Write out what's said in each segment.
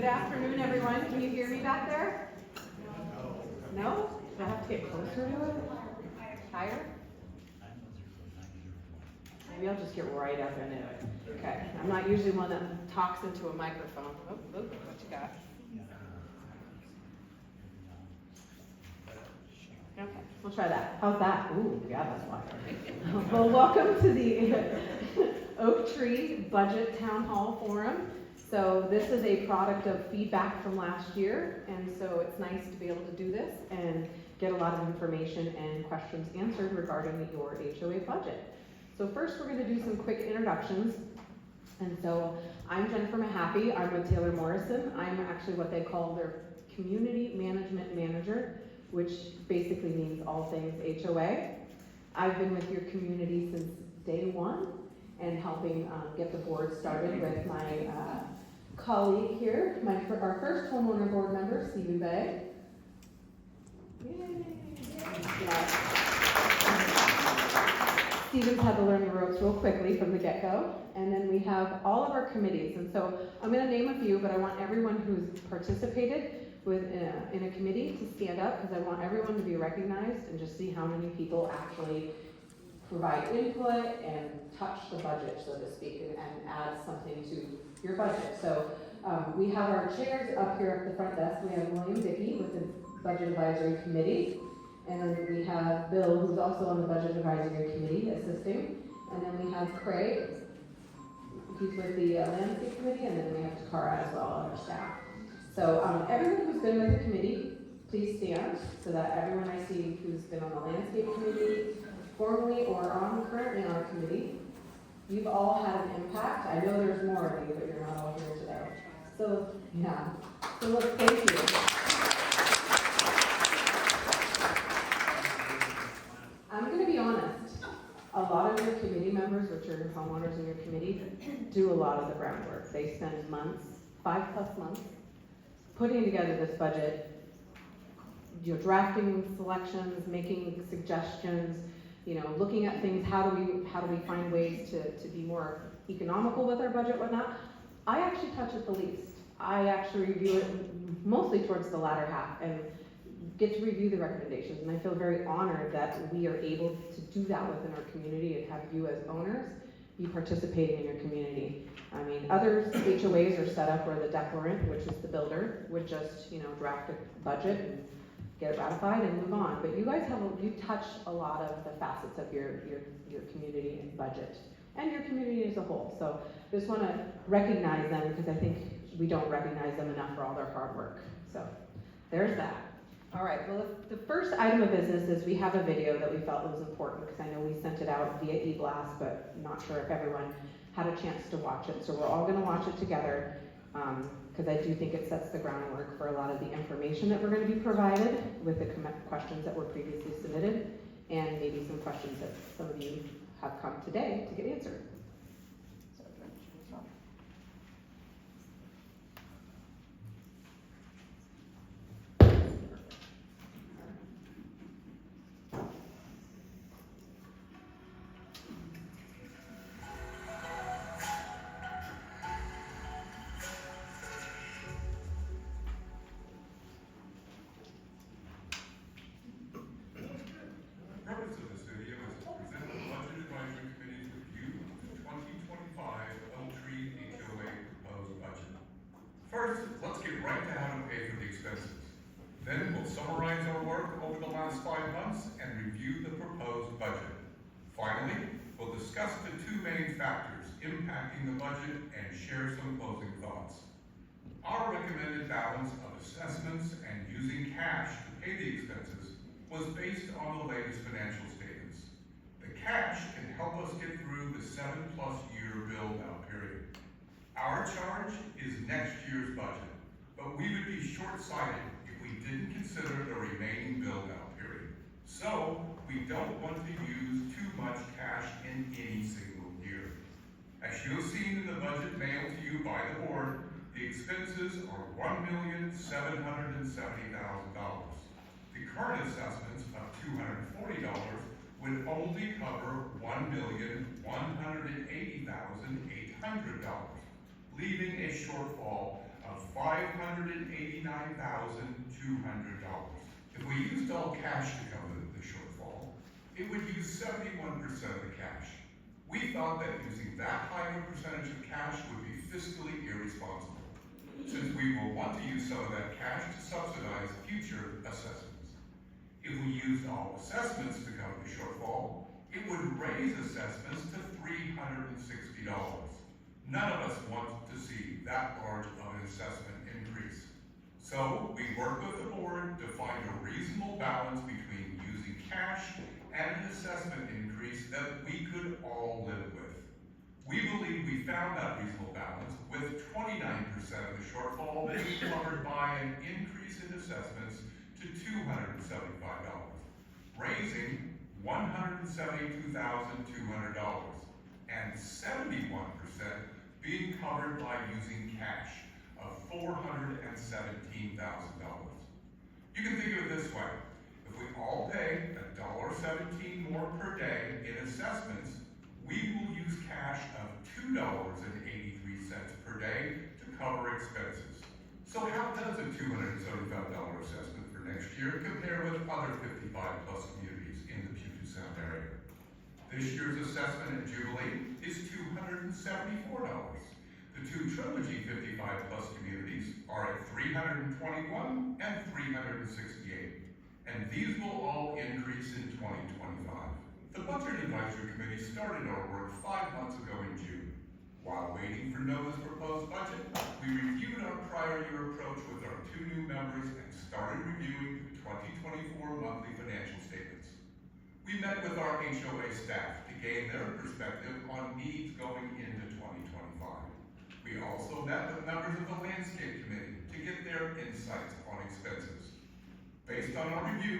Good afternoon, everyone. Can you hear me back there? No? Do I have to get closer to it? Higher? Maybe I'll just get right up into it. Okay. I'm not usually one that talks into a microphone. Oh, what you got? Okay, we'll try that. How's that? Ooh, yeah, that's why. Well, welcome to the Oak Tree Budget Town Hall Forum. So this is a product of feedback from last year, and so it's nice to be able to do this and get a lot of information and questions answered regarding your HOA budget. So first we're going to do some quick introductions. And so I'm Jennifer Mahaffey. I'm with Taylor Morrison. I'm actually what they call their Community Management Manager, which basically means all things HOA. I've been with your community since day one and helping get the board started with my colleague here, our first homeowner board member, Stephen Bay. Yay. Yeah. Stephen's had to learn the ropes real quickly from the get-go. And then we have all of our committees. And so I'm going to name a few, but I want everyone who's participated in a committee to stand up, because I want everyone to be recognized and just see how many people actually provide input and touch the budget, so to speak, and add something to your budget. So we have our chairs up here at the front desk. We have William Dickey with the Budget Advisory Committee. And then we have Bill, who's also on the Budget Advisory Committee, assisting. And then we have Craig, who's with the Landscape Committee, and then we have Takara as well on our staff. So everyone who's been with the committee, please stand so that everyone I see who's been on the Landscape Committee, formally or currently on a committee, you've all had an impact. I know there's more of you, but you're not all here today. So, yeah. So look, thank you. I'm going to be honest. A lot of your committee members, which are homeowners in your committee, do a lot of the groundwork. They spend months, 5+ months, putting together this budget, drafting selections, making suggestions, looking at things. How do we find ways to be more economical with our budget, whatnot. I actually touch it the least. I actually review it mostly towards the latter half and get to review the recommendations, and I feel very honored that we are able to do that within our community and have you as owners be participating in your community. I mean, other HOAs are set up where the declarant, which is the builder, would just draft a budget and get it ratified and move on. But you guys you touch a lot of the facets of your community and budget and your community as a whole. So just want to recognize them, because I think we don't recognize them enough for all their hard work. So there's that. All right, well, the first item of business is we have a video that we felt was important, because I know we sent it out via e-blast, but not sure if everyone had a chance to watch it. So we're all going to watch it together, because I do think it sets the groundwork for a lot of the information that we're going to be provided with the questions that were previously submitted, and maybe some questions that some of you have come today to get answered. First, let's get right to how to pay for the expenses. Then we'll summarize our work over the last 5 months and review the proposed budget. Finally, we'll discuss the two main factors impacting the budget and share some closing thoughts. Our recommended balance of assessments and using cash to pay the expenses was based on the latest financial statements. The cash can help us get through the 7+ year build-out period. Our charge is next year's budget, but we would be short-sighted if we didn't consider the remaining build-out period. So, we don't want to use too much cash in any single year. As you've seen in the budget mailed to you by the board, the expenses are $1,770,000. The current assessments of $240 would only cover $1,180,800, leaving a shortfall of $589,200. If we used all cash to cover the shortfall, it would use 71% of the cash. We thought that using that high of a percentage of cash would be fiscally irresponsible, since we will want to use some of that cash to subsidize future assessments. If we used all assessments to cover the shortfall, it would raise assessments to $360. None of us want to see that large of an assessment increase. So we worked with the board to find a reasonable balance between using cash and an assessment increase that we could all live with. We believe we found that reasonable balance with 29% of the shortfall being covered by an increase in assessments to $275, raising $172,200, and 71% being covered by using cash of $417,000. You can think of it this way. If we all pay $1.17 more per day in assessments, we will use cash of $2.83 per day to cover expenses. So how does a $275 assessment for next year compare with other 55+ communities in the Puget Sound area? This year's assessment at Jubilee is $274. The two Trilogy 55+ communities are at $321 and $368. And these will all increase in 2025. The Budget Advisory Committee started our work 5 months ago in June. While waiting for NOVA's proposed budget, we reviewed our prior year approach with our 2 new members and started reviewing the 2024 monthly financial statements. We met with our HOA staff to gain their perspective on needs going into 2025. We also met with members of the Landscape Committee to get their insights on expenses. Based on our review,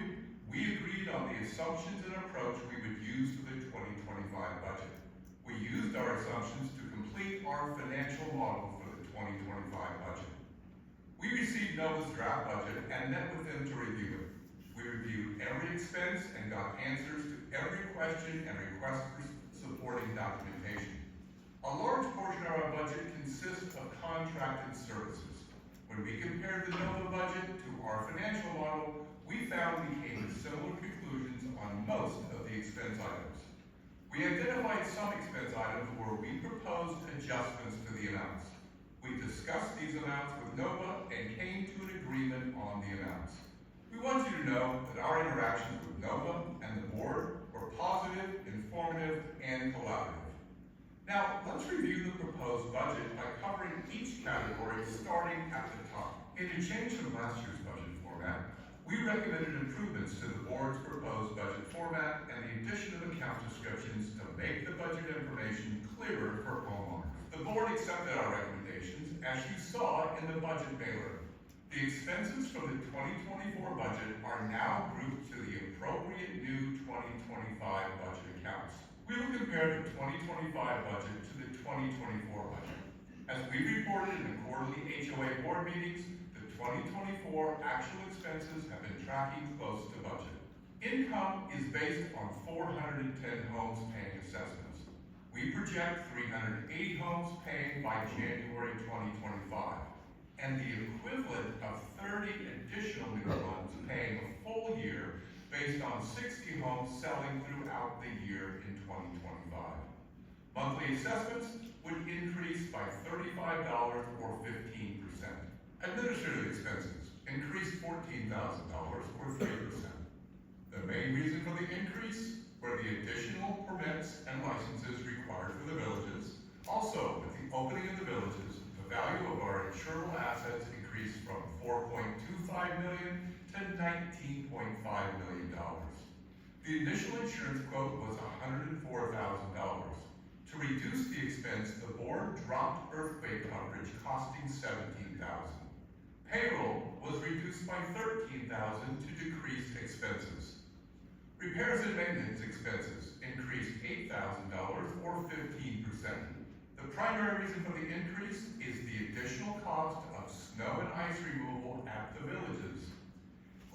we agreed on the assumptions and approach we would use for the 2025 budget. We used our assumptions to complete our financial model for the 2025 budget. We received NOVA's draft budget and met with them to review it. We reviewed every expense and got answers to every question and request for supporting documentation. A large portion of our budget consists of contracted services. When we compared the NOVA budget to our financial model, we found we came to similar conclusions on most of the expense items. We identified some expense items where we proposed adjustments to the amounts. We discussed these amounts with NOVA and came to an agreement on the amounts. We want you to know that our interactions with NOVA and the board were positive, informative, and collaborative. Now, let's review the proposed budget by covering each category starting at the top. In a change from last year's budget format, we recommended improvements to the board's proposed budget format and the addition of account descriptions to make the budget information clearer for homeowners. The board accepted our recommendations, as you saw in the budget mailer. The expenses from the 2024 budget are now grouped to the appropriate new 2025 budget accounts. We will compare the 2025 budget to the 2024 budget. As we reported in the quarterly HOA board meetings, the 2024 actual expenses have been tracking close to budget. Income is based on 410 homes paying assessments. We project 380 homes paying by January 2025, and the equivalent of 30 additional new homes paying a full year based on 60 homes selling throughout the year in 2025. Monthly assessments would increase by $35 or 15%. Administrative expenses increased $14,000 or 3%. The main reason for the increase were the additional permits and licenses required for the villages. Also, with the opening of the villages, the value of our insurable assets increased from $4.25 million to $19.5 million. The initial insurance quote was $104,000. To reduce the expense, the board dropped earthquake coverage costing $17,000. Payroll was reduced by $13,000 to decrease expenses. Repairs and maintenance expenses increased $8,000 or 15%. The primary reason for the increase is the additional cost of snow and ice removal at the villages.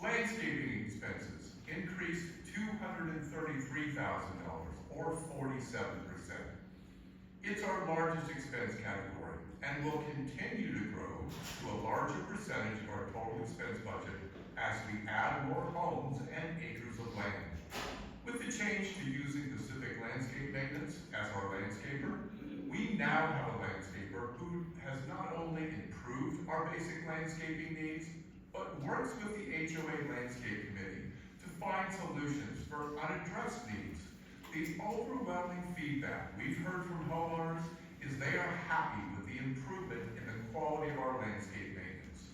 Landscaping expenses increased $233,000 or 47%. It's our largest expense category, and will continue to grow to a larger percentage of our total expense budget as we add more homes and acres of land. With the change to using Pacific Landscape Maintenance as our landscaper, we now have a landscaper who has not only improved our basic landscaping needs, but works with the HOA Landscape Committee to find solutions for unaddressed needs. The overwhelming feedback we've heard from homeowners is they are happy with the improvement in the quality of our landscape maintenance.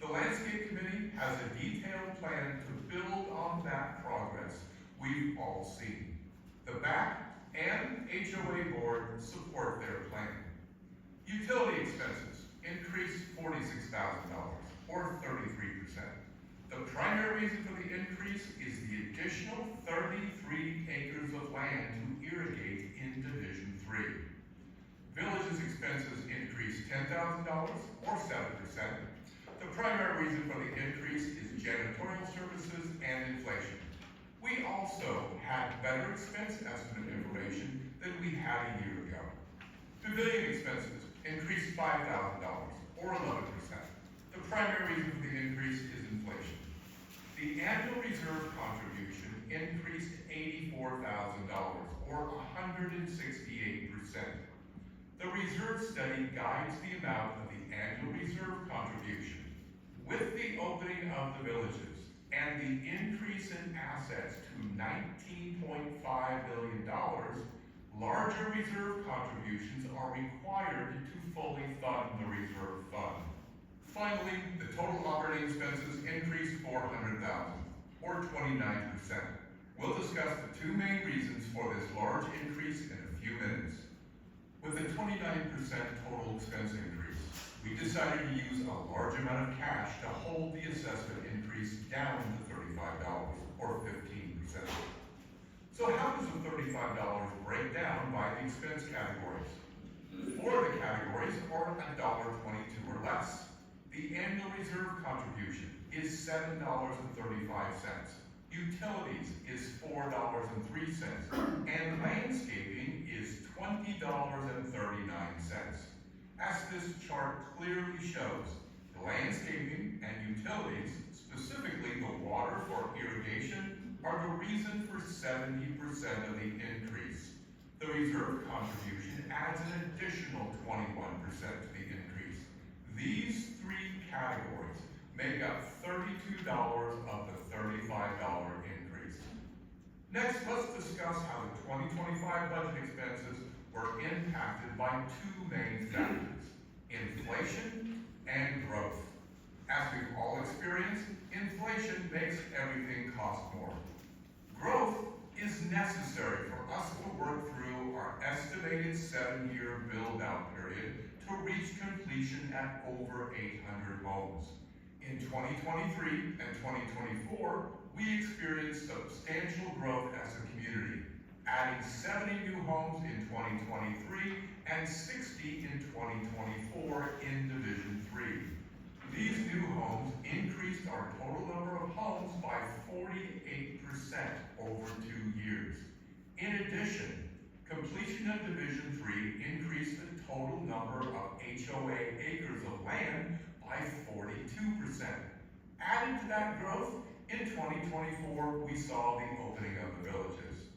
The Landscape Committee has a detailed plan to build on that progress we've all seen. The BAC and HOA board support their plan. Utility expenses increased $46,000, or 33%. The primary reason for the increase is the additional 33 acres of land to irrigate in Division 3. Village's expenses increased $10,000, or 7%. The primary reason for the increase is janitorial services and inflation. We also had better expense estimate information than we had a year ago. Pavilion expenses increased $5,000, or 11%. The primary reason for the increase is inflation. The annual reserve contribution increased $84,000, or 168%. The reserve study guides the amount of the annual reserve contribution. With the opening of the villages and the increase in assets to $19.5 billion, larger reserve contributions are required to fully fund the reserve fund. Finally, the total operating expenses increased $400,000, or 29%. We'll discuss the two main reasons for this large increase in a few minutes. With a 29% total expense increase, we decided to use a large amount of cash to hold the assessment increase down to $35, or 15%. So how does the $35 break down by the expense categories? 4 of the categories are $1.22 or less. The annual reserve contribution is $7.35. Utilities is $4.03, and landscaping is $20.39. As this chart clearly shows, the landscaping and utilities, specifically the water for irrigation, are the reason for 70% of the increase. The reserve contribution adds an additional 21% to the increase. These three categories make up $32 of the $35 increase. Next, let's discuss how the 2025 budget expenses were impacted by two main factors: inflation and growth. As we've all experienced, inflation makes everything cost more. Growth is necessary for us to work through our estimated 7-year build-out period to reach completion at over 800 homes. In 2023 and 2024, we experienced substantial growth as a community, adding 70 new homes in 2023 and 60 in 2024 in Division 3. These new homes increased our total number of homes by 48% over 2 years. In addition, completion of Division 3 increased the total number of HOA acres of land by 42%. Added to that growth, in 2024, we saw the opening of the villages.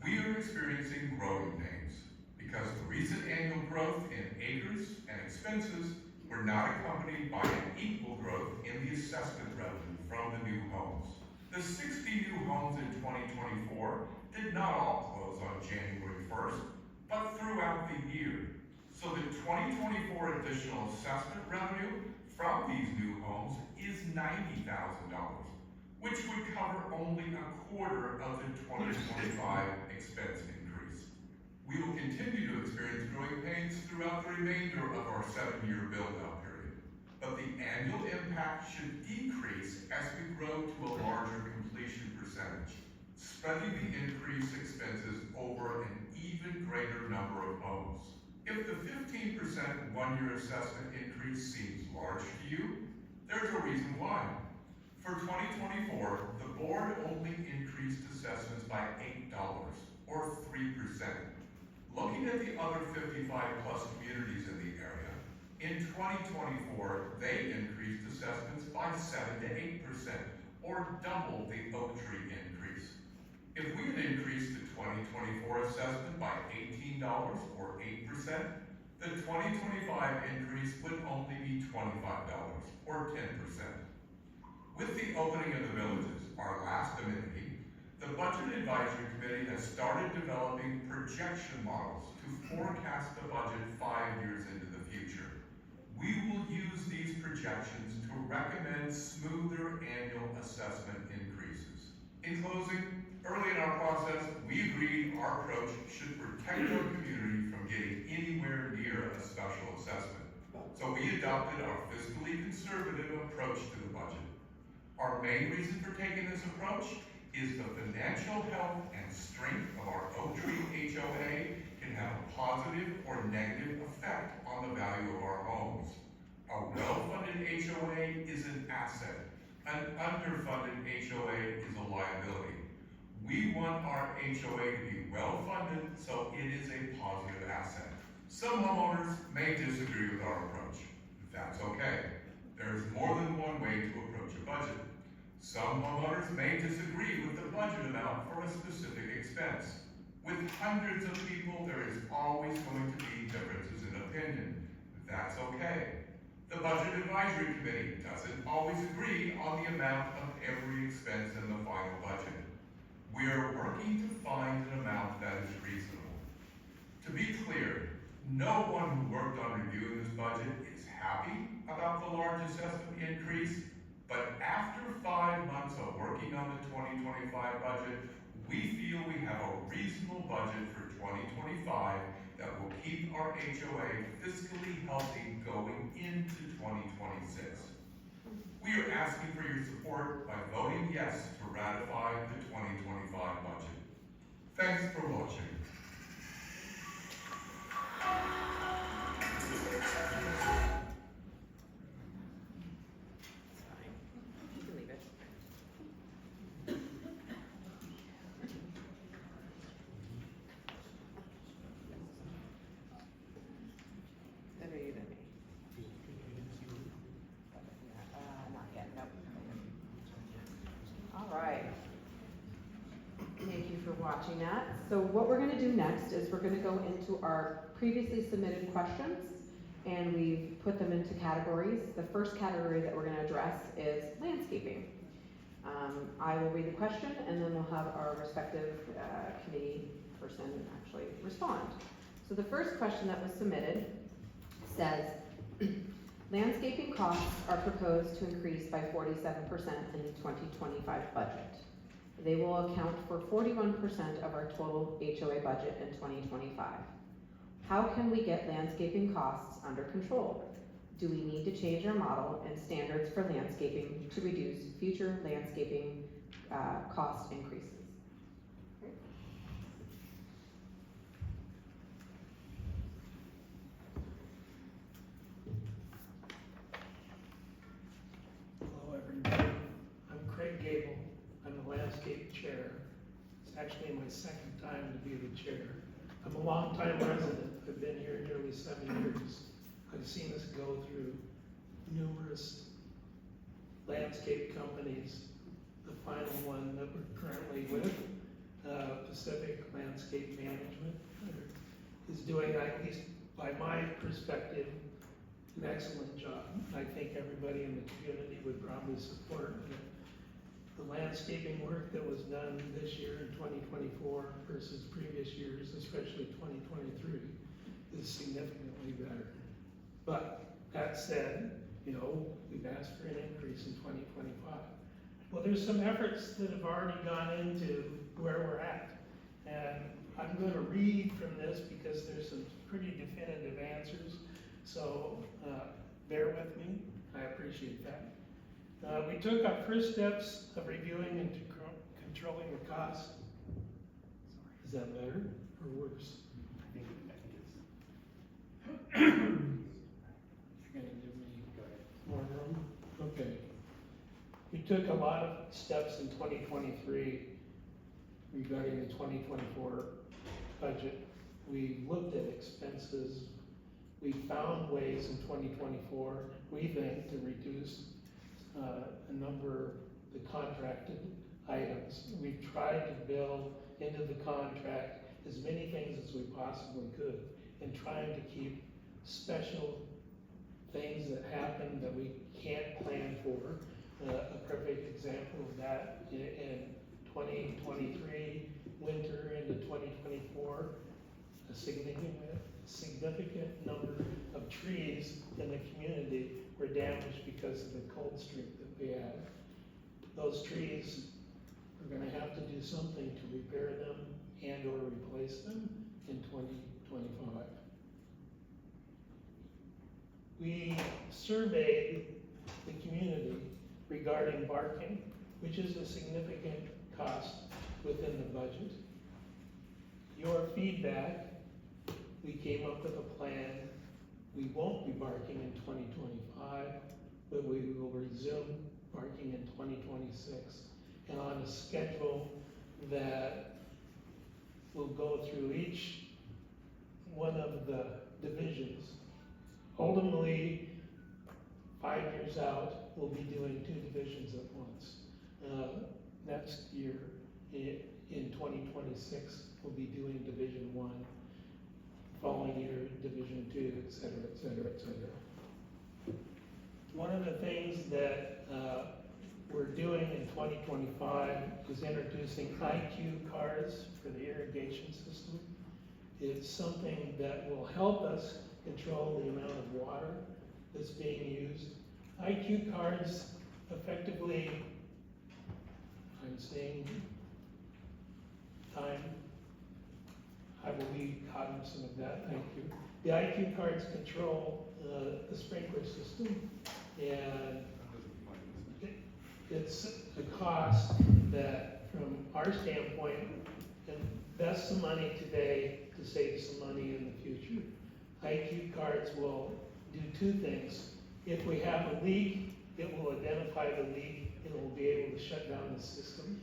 We are experiencing growing pains because the recent annual growth in acres and expenses were not accompanied by an equal growth in the assessment revenue from the new homes. The 60 new homes in 2024 did not all close on January 1st, but throughout the year. So the 2024 additional assessment revenue from these new homes is $90,000, which would cover only a quarter of the 2025 expense increase. We will continue to experience growing pains throughout the remainder of our 7-year build-out period, but the annual impact should decrease as we grow to a larger completion percentage, spreading the increased expenses over an even greater number of homes. If the 15% one-year assessment increase seems large to you, there's a reason why. For 2024, the board only increased assessments by $8, or 3%. Looking at the other 55 plus communities in the area, In 2024, they increased assessments by 7 to 8%, or double the Oak Tree increase. If we had increased the 2024 assessment by $18 or 8%, the 2025 increase would only be $25 or 10%. With the opening of the villages, our last amenity, the Budget Advisory Committee has started developing projection models to forecast the budget 5 years into the future. We will use these projections to recommend smoother annual assessment increases. In closing, early in our process, we agreed our approach should protect our community from getting anywhere near a special assessment. So we adopted our fiscally conservative approach to the budget. Our main reason for taking this approach is the financial health and strength of our Oak Tree HOA can have a positive or negative effect on the value of our homes. A well-funded HOA is an asset. An underfunded HOA is a liability. We want our HOA to be well-funded, so it is a positive asset. Some homeowners may disagree with our approach. That's okay. There is more than one way to approach a budget. Some homeowners may disagree with the budget amount for a specific expense. With hundreds of people, there is always going to be differences in opinion. That's okay. The Budget Advisory Committee doesn't always agree on the amount of every expense in the final budget. We are working to find an amount that is reasonable. To be clear, no one who worked on reviewing this budget is happy about the large assessment increase, but after 5 months of working on the 2025 budget, we feel we have a reasonable budget for 2025 that will keep our HOA fiscally healthy going into 2026. We are asking for your support by voting yes to ratify the 2025 budget. Thanks for watching. You can leave it. Better you than me. Not yet, nope. All right. Thank you for watching that. So what we're gonna do next is we're gonna go into our previously submitted questions, and we've put them into categories. The first category that we're gonna address is landscaping. I will read the question, and then we'll have our respective committee person actually respond. So the first question that was submitted says, landscaping costs are proposed to increase by 47% in the 2025 budget. They will account for 41% of our total HOA budget in 2025. How can we get landscaping costs under control? Do we need to change our model and standards for landscaping to reduce future landscaping cost increases? Hello, everybody. I'm Craig Gable. I'm the landscape chair. It's actually my second time to be the chair. I'm a longtime resident. I've been here nearly 7 years. I've seen us go through numerous landscape companies. The final one that we're currently with, Pacific Landscape Management, is doing, at least by my perspective, an excellent job. I think everybody in the community would probably support it. The landscaping work that was done this year in 2024 versus previous years, especially 2023, is significantly better. But that said, we've asked for an increase in 2025. Well, there's some efforts that have already gone into where we're at. And I'm going to read from this because there's some pretty definitive answers. So bear with me. I appreciate that. We took our first steps of reviewing and controlling the cost. Is that better or worse? I think it's. You're gonna give me more room? Okay. We took a lot of steps in 2023 regarding the 2024 budget. We looked at expenses. we found ways in 2024, we think, to reduce a number, the contracted items. We've tried to build into the contract as many things as we possibly could, and trying to keep special things that happen that we can't plan for. A perfect example of that in 2023 winter into 2024, a significant number of trees in the community were damaged because of the cold streak that we had. Those trees, we're gonna have to do something to repair them and or replace them in 2025. We surveyed the community regarding barking, which is a significant cost within the budget. Your feedback, we came up with a plan. We won't be barking in 2025, but we will resume barking in 2026, and on a schedule that will go through each one of the divisions. Ultimately, 5 years out, we'll be doing 2 divisions at once. Next year, in 2026, we'll be doing Division 1. Following year, Division 2, et cetera, et cetera, et cetera. One of the things that we're doing in 2025 is introducing IQ cards for the irrigation system. It's something that will help us control the amount of water that's being used. IQ cards effectively, I'm saying time, I will be cognizant of that, thank you. The IQ cards control the sprinkler system, and it's a cost that, from our standpoint, invest some money today to save some money in the future. IQ cards will do 2 things. If we have a leak, it will identify the leak and it will be able to shut down the system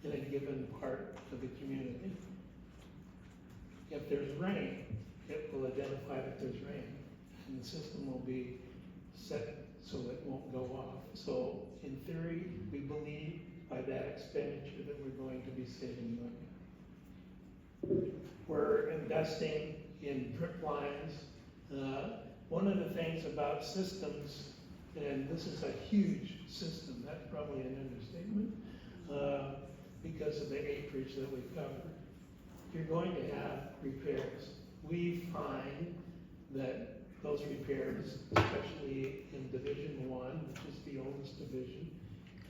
in a given part of the community. If there's rain, it will identify that there's rain, and the system will be set so it won't go off. So in theory, we believe by that expenditure that we're going to be saving money. We're investing in drip lines. One of the things about systems, and this is a huge system, that's probably an understatement, because of the acreage that we cover. You're going to have repairs. We find that those repairs, especially in Division 1, which is the oldest division,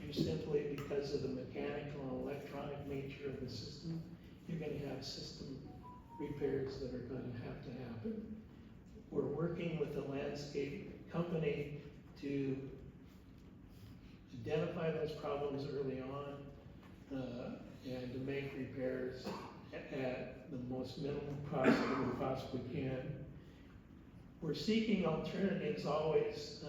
you simply, because of the mechanical and electronic nature of the system, you're going to have system repairs that are going to happen. We're working with the landscape company to identify those problems early on and to make repairs at the most minimum cost that we possibly can. We're seeking alternatives always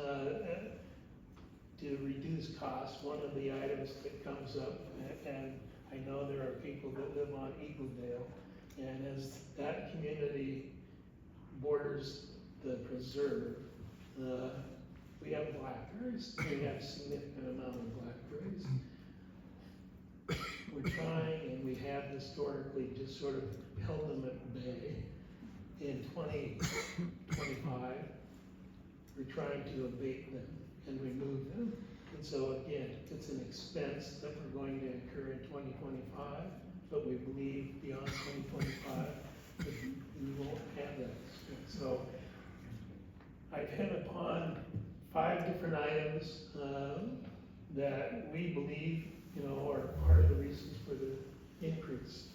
to reduce costs. One of the items that comes up, and I know there are people that live on Eagledale, and as that community borders the preserve, we have blackberries. We have a significant amount of blackberries. We're trying, and we have historically just sort of held them at bay. In 2025, we're trying to abate them and remove them. And so again, it's an expense that we're going to incur in 2025, but we believe beyond 2025 that we won't have that expense. So I've hit upon 5 different items that we believe, are part of the reasons for the increase.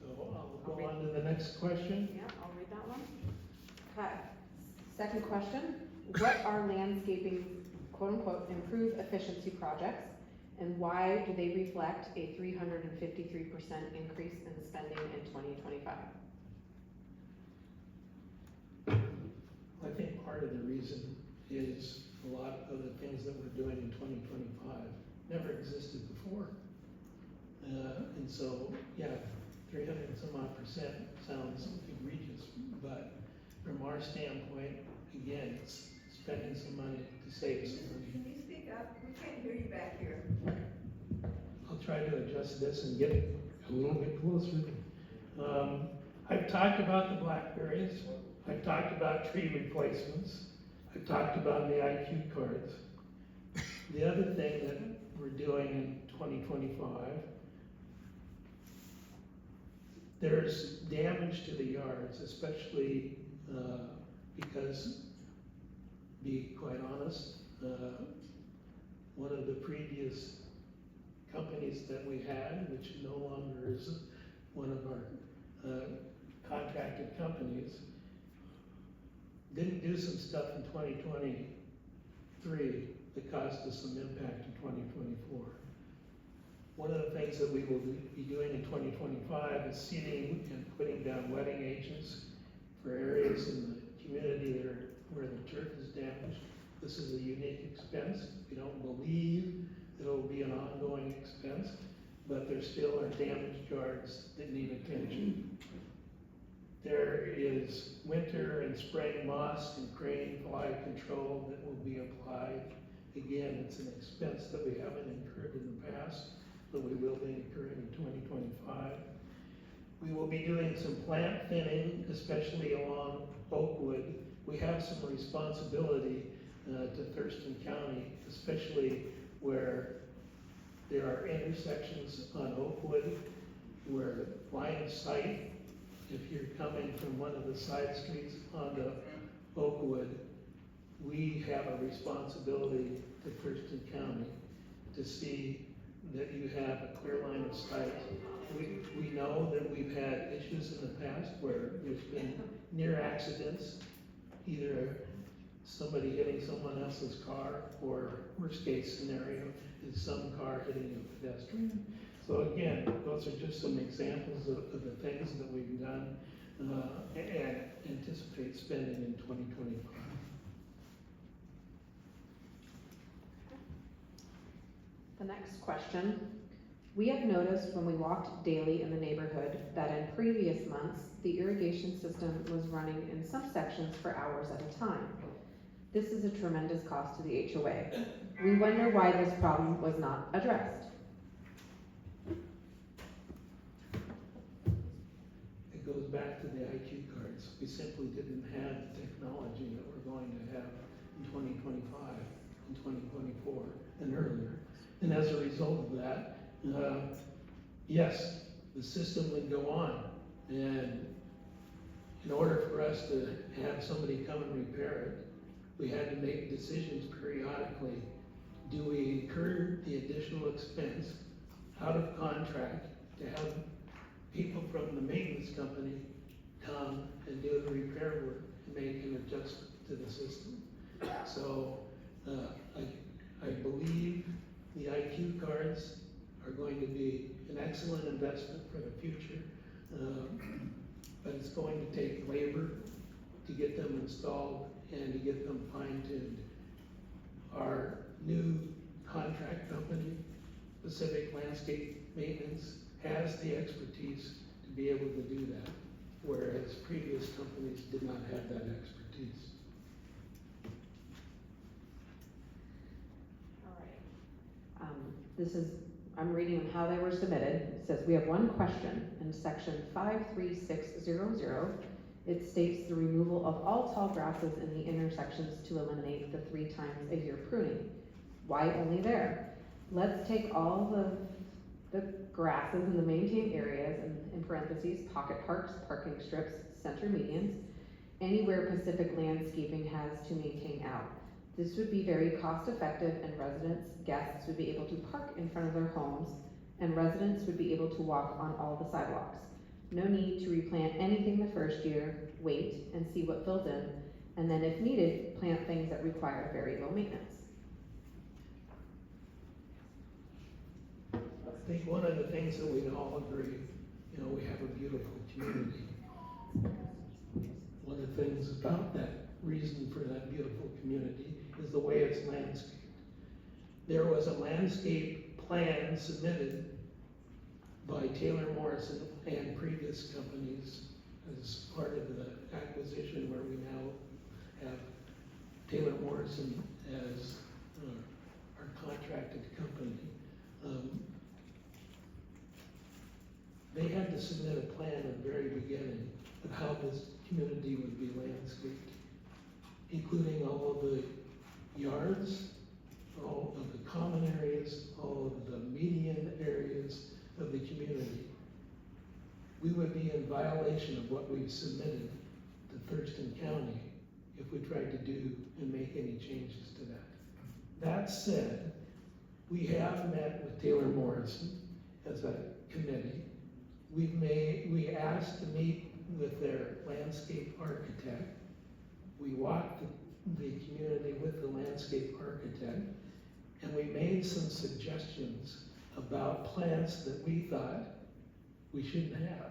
So I'll go on to the next question. Yeah, I'll read that one. Okay. Second question, what are landscaping, quote unquote, improved efficiency projects, and why do they reflect a 353% increase in spending in 2025? I think part of the reason is a lot of the things that we're doing in 2025 never existed before. And so, yeah, 300 and some odd % sounds egregious, but from our standpoint, again, it's spending some money to save some money. Can you speak up? We can't hear you back here. I'll try to adjust this and get a little bit closer. I've talked about the blackberries, I've talked about tree replacements, I've talked about the IQ cards. The other thing that we're doing in 2025, there's damage to the yards, especially because, be quite honest, one of the previous companies that we had, which no longer is one of our contracted companies, didn't do some stuff in 2023 that caused us some impact in 2024. One of the things that we will be doing in 2025 is seeding and putting down wetting agents for areas in the community that are, where the turf is damaged. This is a unique expense. We don't believe it'll be an ongoing expense, but there still are damaged yards that need attention. There is winter and spring moss and crane fly control that will be applied. Again, it's an expense that we haven't incurred in the past, but we will be incurring in 2025. We will be doing some plant thinning, especially along Oakwood. We have some responsibility to Thurston County, especially where there are intersections on Oakwood where line of sight, if you're coming from one of the side streets onto Oakwood, we have a responsibility to Thurston County to see that you have a clear line of sight. We know that we've had issues in the past where there's been near accidents, either somebody hitting someone else's car, or worst case scenario is some car hitting a pedestrian. So again, those are just some examples of the things that we've done and anticipate spending in 2025. The next question. We have noticed when we walked daily in the neighborhood that in previous months, the irrigation system was running in some sections for hours at a time. This is a tremendous cost to the HOA. We wonder why this problem was not addressed. It goes back to the IQ cards. We simply didn't have the technology that we're going to have in 2025, in 2024, and earlier. And as a result of that, yes, the system would go on. And in order for us to have somebody come and repair it, we had to make decisions periodically. Do we incur the additional expense out of contract to have people from the maintenance company come and do the repair work and make an adjustment to the system? So I believe the IQ cards are going to be an excellent investment for the future, but it's going to take labor to get them installed and to get them fine-tuned. Our new contract company, Pacific Landscape Maintenance, has the expertise to be able to do that, whereas previous companies did not have that expertise. All right. I'm reading how they were submitted. It says, we have one question in section 53600. It states the removal of all tall grasses in the intersections to eliminate the 3 times a year pruning. Why only there? Let's take all the grasses in the maintained areas, and in parentheses, pocket parks, parking strips, center medians, anywhere Pacific Landscaping has to maintain out. This would be very cost effective, and guests would be able to park in front of their homes, and residents would be able to walk on all the sidewalks. No need to replant anything the first year, wait and see what fills in, and then if needed, plant things that require very low maintenance. I think one of the things that we'd all agree, we have a beautiful community. One of the things about that reason for that beautiful community is the way it's landscaped. There was a landscape plan submitted by Taylor Morrison and previous companies as part of the acquisition where we now have Taylor Morrison as our contracted company. They had to submit a plan at the very beginning of how this community would be landscaped, including all of the yards, all of the common areas, all of the median areas of the community. We would be in violation of what we've submitted to Thurston County if we tried to do and make any changes to that. That said, we have met with Taylor Morrison as a committee. We asked to meet with their landscape architect. We walked the community with the landscape architect, and we made some suggestions about plants that we thought we shouldn't have.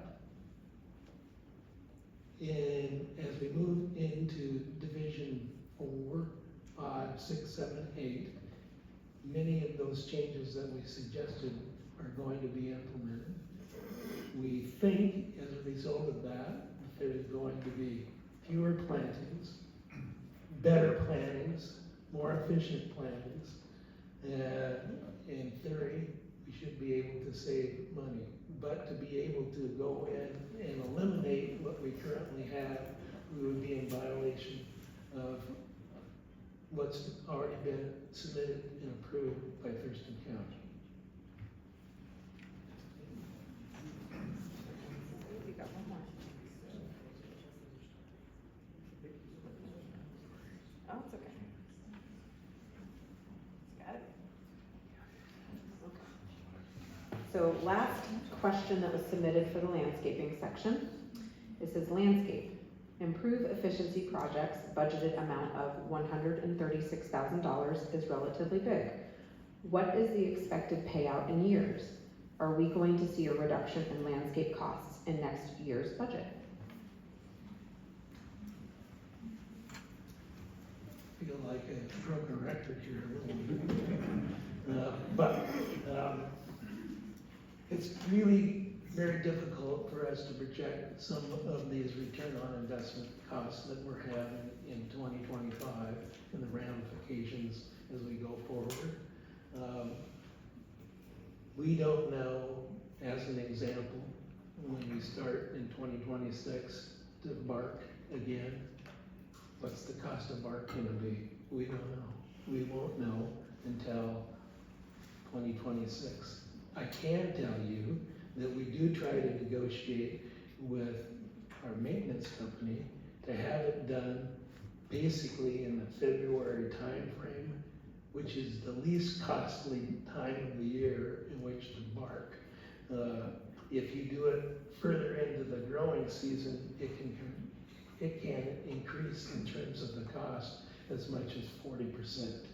And as we move into Division 4, 5, 6, 7, 8, many of those changes that we suggested are going to be implemented. We think, as a result of that, there's going to be fewer plantings, better plantings, more efficient plantings, and in theory, we should be able to save money. But to be able to go in and eliminate what we currently have, we would be in violation of what's already been submitted and approved by Thurston County. We got one more. Oh, it's okay. Got it? Okay. So last question that was submitted for the landscaping section. It says landscape. Improve efficiency projects, budgeted amount of $136,000 is relatively big. What is the expected payout in years? Are we going to see a reduction in landscape costs in next year's budget? I feel like a broken record here a little bit. It's really very difficult for us to project some of these return on investment costs that we're having in 2025 and the ramifications as we go forward. We don't know, as an example, when we start in 2026 to bark again, what's the cost of bark gonna be? We don't know. We won't know until 2026. I can tell you that we do try to negotiate with our maintenance company to have it done basically in the February timeframe, which is the least costly time of the year in which to bark. If you do it further into the growing season, it can increase in terms of the cost as much as 40%.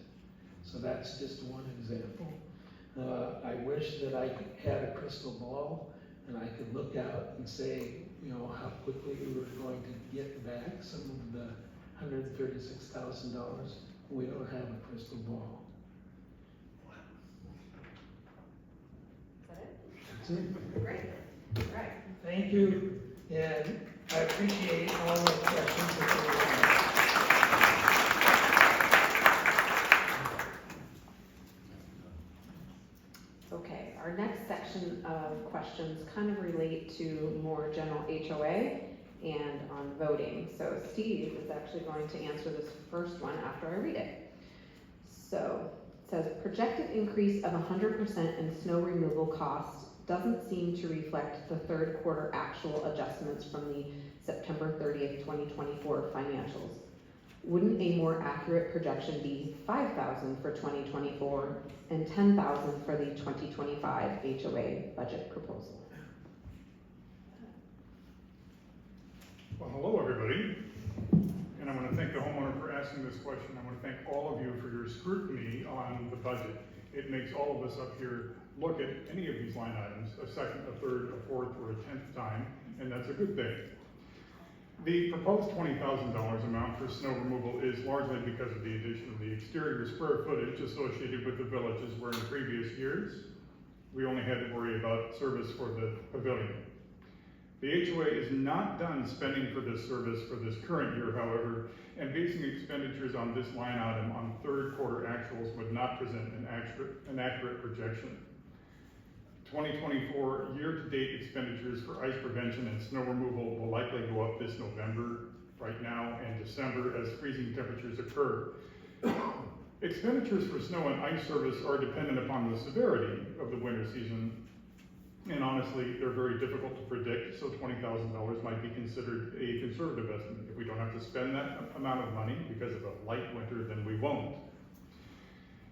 So that's just one example. I wish that I had a crystal ball and I could look out and say, you know, how quickly we were going to get back some of the $136,000. We don't have a crystal ball. Is that it? That's it. Great. All right. Thank you, and I appreciate all the questions that you have. Okay, our next section of questions kind of relate to more general HOA and on voting. So Steve is actually going to answer this first one after I read it. So it says, projected increase of 100% in snow removal costs doesn't seem to reflect the third quarter actual adjustments from the September 30th, 2024 financials. Wouldn't a more accurate projection be $5,000 for 2024 and $10,000 for the 2025 HOA budget proposal? Well, hello, everybody. And I want to thank the homeowner for asking this question. I want to thank all of you for your scrutiny on the budget. It makes all of us up here look at any of these line items a second, a third, a fourth, or a 10th time, and that's a good thing. The proposed $20,000 amount for snow removal is largely because of the addition of the exterior square footage associated with the villages, where in previous years, we only had to worry about service for the pavilion. The HOA is not done spending for this service for this current year, however, and basing expenditures on this line item on third quarter actuals would not present an accurate projection. 2024 year-to-date expenditures for ice prevention and snow removal will likely go up this November, right now, and December as freezing temperatures occur. Expenditures for snow and ice service are dependent upon the severity of the winter season, and honestly, they're very difficult to predict, so $20,000 might be considered a conservative estimate. If we don't have to spend that amount of money because of a light winter, then we won't.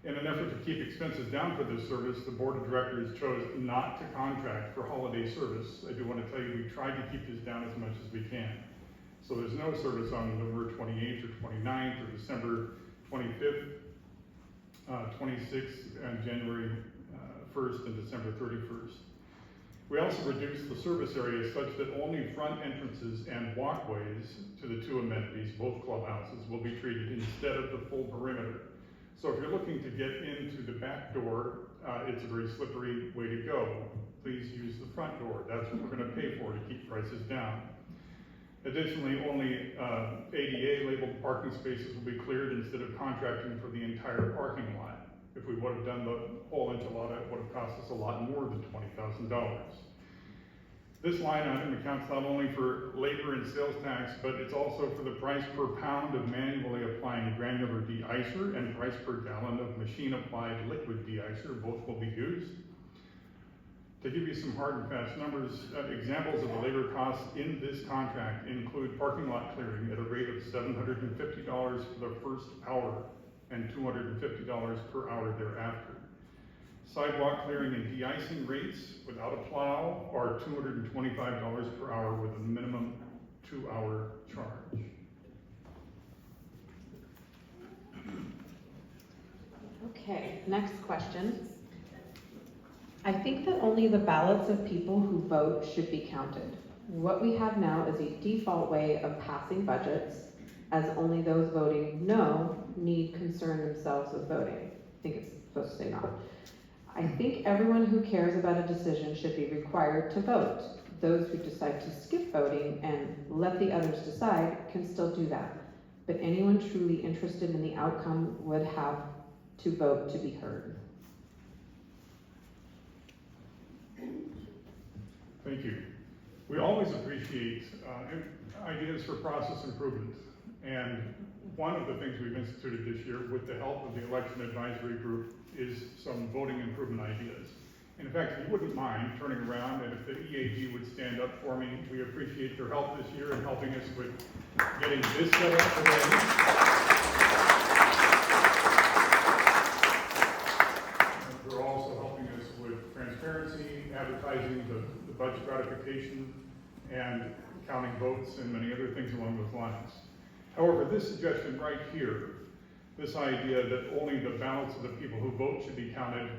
In an effort to keep expenses down for this service, the board of directors chose not to contract for holiday service. I do want to tell you, we tried to keep this down as much as we can. So there's no service on November 28th or 29th or December 25th, 26th, and January 1st and December 31st. We also reduced the service area such that only front entrances and walkways to the two amenities, both clubhouses, will be treated instead of the full perimeter. So if you're looking to get into the back door, it's a very slippery way to go. Please use the front door. That's what we're going to pay for to keep prices down. Additionally, only ADA labeled parking spaces will be cleared instead of contracting for the entire parking lot. If we would have done the whole enchilada, it would have cost us a lot more than $20,000. This line item accounts not only for labor and sales tax, but it's also for the price per pound of manually applying granular de-icer and price per gallon of machine-applied liquid de-icer. Both will be used. To give you some hard and fast numbers, examples of the labor costs in this contract include parking lot clearing at a rate of $750 for the first hour and $250 per hour thereafter. Sidewalk clearing and de-icing rates without a plow are $225 per hour with a minimum 2-hour charge. Okay, next question. I think that only the ballots of people who vote should be counted. What we have now is a default way of passing budgets, as only those voting no need concern themselves with voting. I think it's supposed to say not. I think everyone who cares about a decision should be required to vote. Those who decide to skip voting and let the others decide can still do that. But anyone truly interested in the outcome would have to vote to be heard. Thank you. We always appreciate ideas for process improvement. And one of the things we've instituted this year with the help of the election advisory group is some voting improvement ideas. In fact, if you wouldn't mind turning around, and if the EAG would stand up for me, we appreciate your help this year in helping us with getting this set up today. They're also helping us with transparency, advertising the budget ratification, and counting votes and many other things along those lines. However, this suggestion right here, this idea that only the ballots of the people who vote should be counted,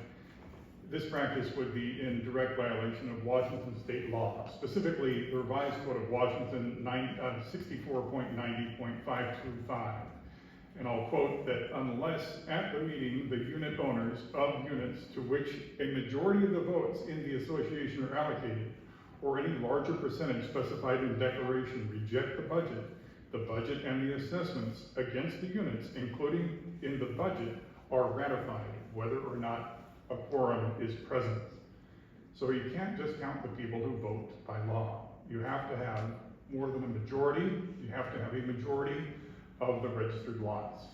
this practice would be in direct violation of Washington state law, specifically the revised code of Washington 64.90.525. And I'll quote that unless at the meeting the unit owners of units to which a majority of the votes in the association are allocated, or any larger percentage specified in the declaration reject the budget and the assessments against the units, including in the budget, are ratified, whether or not a quorum is present. So you can't just count the people who vote by law. You have to have more than a majority. You have to have a majority of the registered lots.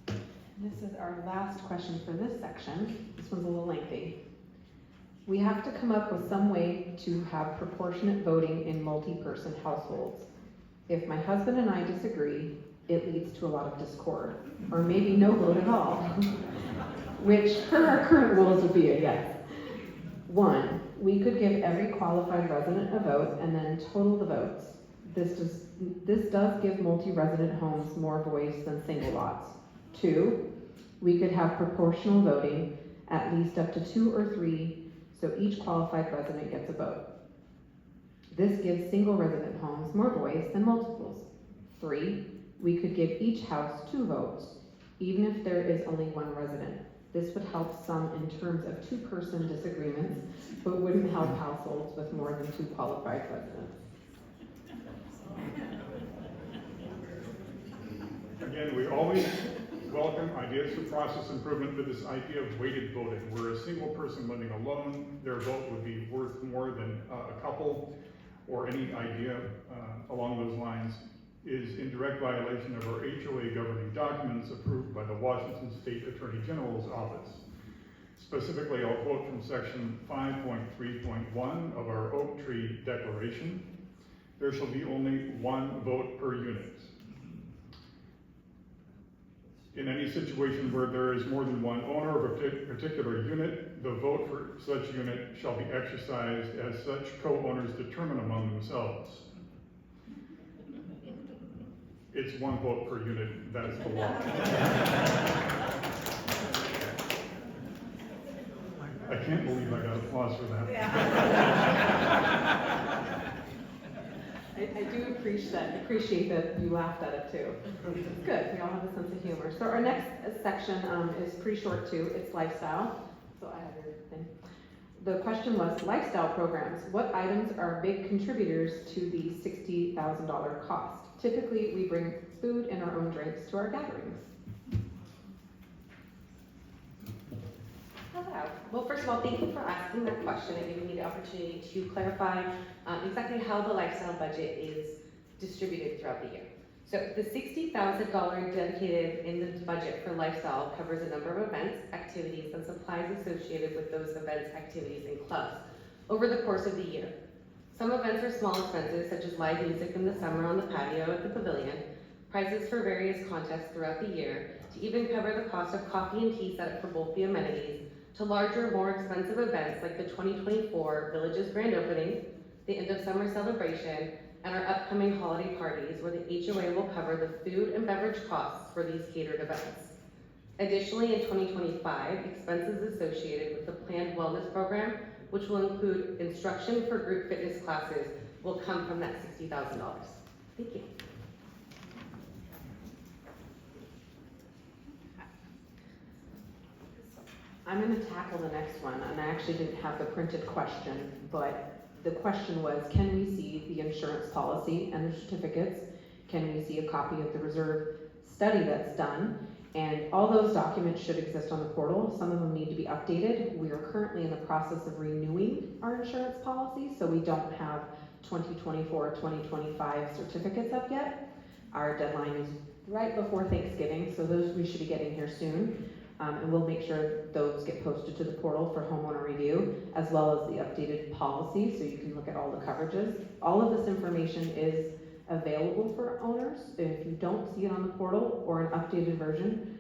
This is our last question for this section. This one's a little lengthy. We have to come up with some way to have proportionate voting in multi-person households. If my husband and I disagree, it leads to a lot of discord, or maybe no vote at all, which per our current rules would be a yes. 1, we could give every qualified resident a vote and then total the votes. This does give multi-resident homes more voice than single lots. 2, we could have proportional voting, at least up to 2 or 3, so each qualified resident gets a vote. This gives single resident homes more voice than multiples. 3, we could give each house 2 votes, even if there is only 1 resident. This would help some in terms of two-person disagreements, but wouldn't help households with more than 2 qualified residents. Again, we always welcome ideas for process improvement, but this idea of weighted voting, where a single person living alone, their vote would be worth more than a couple, or any idea along those lines, is in direct violation of our HOA governing documents approved by the Washington State Attorney General's Office. Specifically, I'll quote from section 5.3.1 of our Oak Tree Declaration. There shall be only 1 vote per unit. In any situation where there is more than 1 owner of a particular unit, the vote for such unit shall be exercised as such co-owners determine among themselves. It's 1 vote per unit, that's the law. I can't believe I got applause for that. I do appreciate that you laughed at it too. It's good, we all have a sense of humor. So our next section is pretty short too, it's lifestyle. So I have your thing. The question was, lifestyle programs, what items are big contributors to the $60,000 cost? Typically, we bring food and our own drinks to our gatherings. Hello. Well, first of all, thank you for asking that question and giving me the opportunity to clarify exactly how the lifestyle budget is distributed throughout the year. So the $60,000 dedicated in the budget for lifestyle covers a number of events, activities, and supplies associated with those events, activities, and clubs over the course of the year. Some events are small expenses, such as live music in the summer on the patio at the pavilion, prizes for various contests throughout the year, to even cover the cost of coffee and tea set up for both the amenities, to larger, more expensive events like the 2024 Villages Grand Opening, the end of summer celebration, and our upcoming holiday parties, where the HOA will cover the food and beverage costs for these catered events. Additionally, in 2025, expenses associated with the planned wellness program, which will include instruction for group fitness classes, will come from that $60,000. Thank you. I'm going to tackle the next one, and I actually didn't have the printed question, but the question was, can we see the insurance policy and the certificates? Can we see a copy of the reserve study that's done? And all those documents should exist on the portal. Some of them need to be updated. We are currently in the process of renewing our insurance policy, so we don't have 2024, 2025 certificates up yet. Our deadline is right before Thanksgiving, so those we should be getting here soon. And we'll make sure those get posted to the portal for homeowner review, as well as the updated policy, so you can look at all the coverages. All of this information is available for owners. If you don't see it on the portal or an updated version,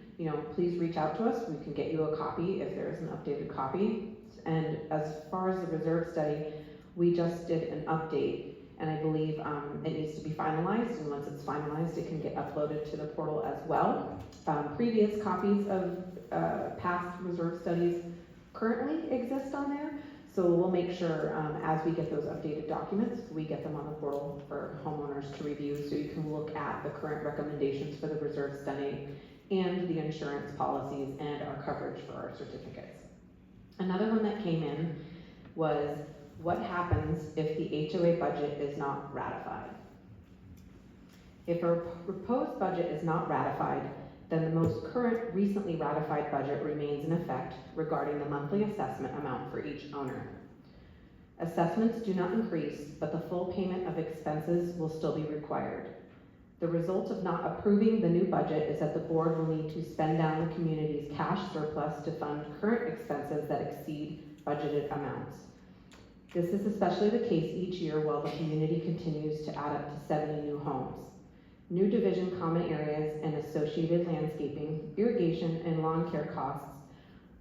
please reach out to us. We can get you a copy if there is an updated copy. And as far as the reserve study, we just did an update, and I believe it needs to be finalized, and once it's finalized, it can get uploaded to the portal as well. Previous copies of past reserve studies currently exist on there, so we'll make sure as we get those updated documents, we get them on the portal for homeowners to review, so you can look at the current recommendations for the reserve study and the insurance policies and our coverage for our certificates. Another one that came in was, what happens if the HOA budget is not ratified? If our proposed budget is not ratified, then the most current recently ratified budget remains in effect regarding the monthly assessment amount for each owner. Assessments do not increase, but the full payment of expenses will still be required. The result of not approving the new budget is that the board will need to spend down the community's cash surplus to fund current expenses that exceed budgeted amounts. This is especially the case each year while the community continues to add up to 70 new homes. New division common areas and associated landscaping, irrigation, and lawn care costs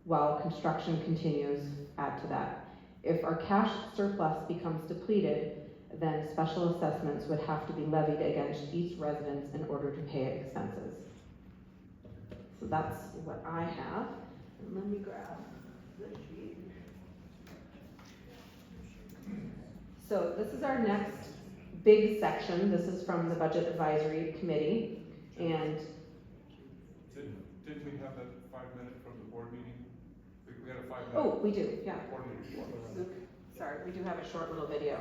while construction continues add to that. If our cash surplus becomes depleted, then special assessments would have to be levied against each residence in order to pay expenses. So that's what I have. And let me grab the sheet. So this is our next big section. This is from the Budget Advisory Committee, and Didn't we have that 5 minute from the board meeting? got a 5 minute. Oh, we do, yeah. Coordinator report. Luke, sorry, we do have a short little video.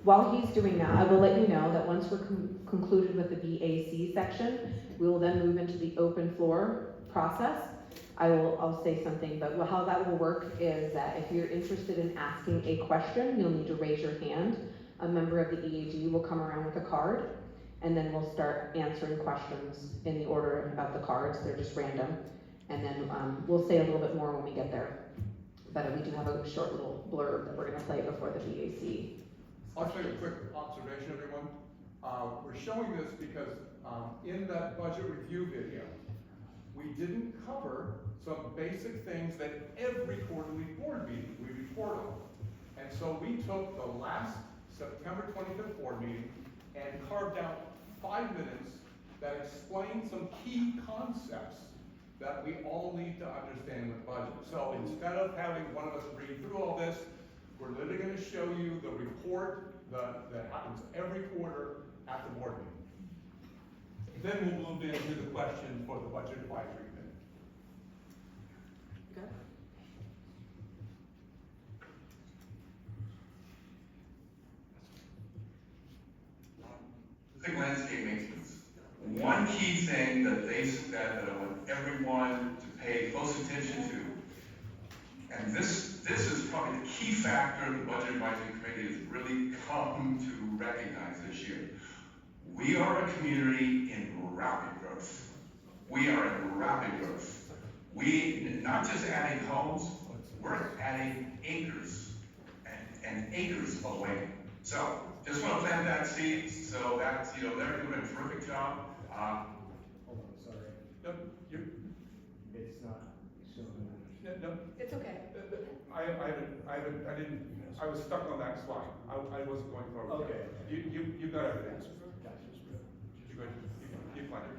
While he's doing that, I will let you know that once we're concluded with the BAC section, we will then move into the open floor process. I'll say something, but how that will work is that if you're interested in asking a question, you'll need to raise your hand. A member of the EAG will come around with a card, and then we'll start answering questions in the order of the cards. They're just random. And then we'll say a little bit more when we get there. But we do have a short little blurb that we're gonna play before the BAC. I'll tell you a quick observation, everyone. We're showing this because in that budget review video, we didn't cover some basic things that every quarterly board meeting we report on. And so we took the last September 25th board meeting and carved out 5 minutes that explain some key concepts that we all need to understand in the budget. So instead of having one of us read through all this, we're literally going to show you the report that happens every quarter at the board meeting. Then we'll move into the question for the budget advisory committee. Good. I think landscape maintenance. One key thing that they said that I want everyone to pay close attention to, and this is probably the key factor the Budget Advisory Committee has really come to recognize this year. We are a community in rapid growth. We are in rapid growth. We, not just adding homes, we're adding acres and acres of land. So, just want to plant that seed, so that's, they're doing a terrific job. Hold on, sorry. No, It's not showing. no, It's okay. I was stuck on that slide. I wasn't going forward. Okay. You got everything. Gotcha. You planted.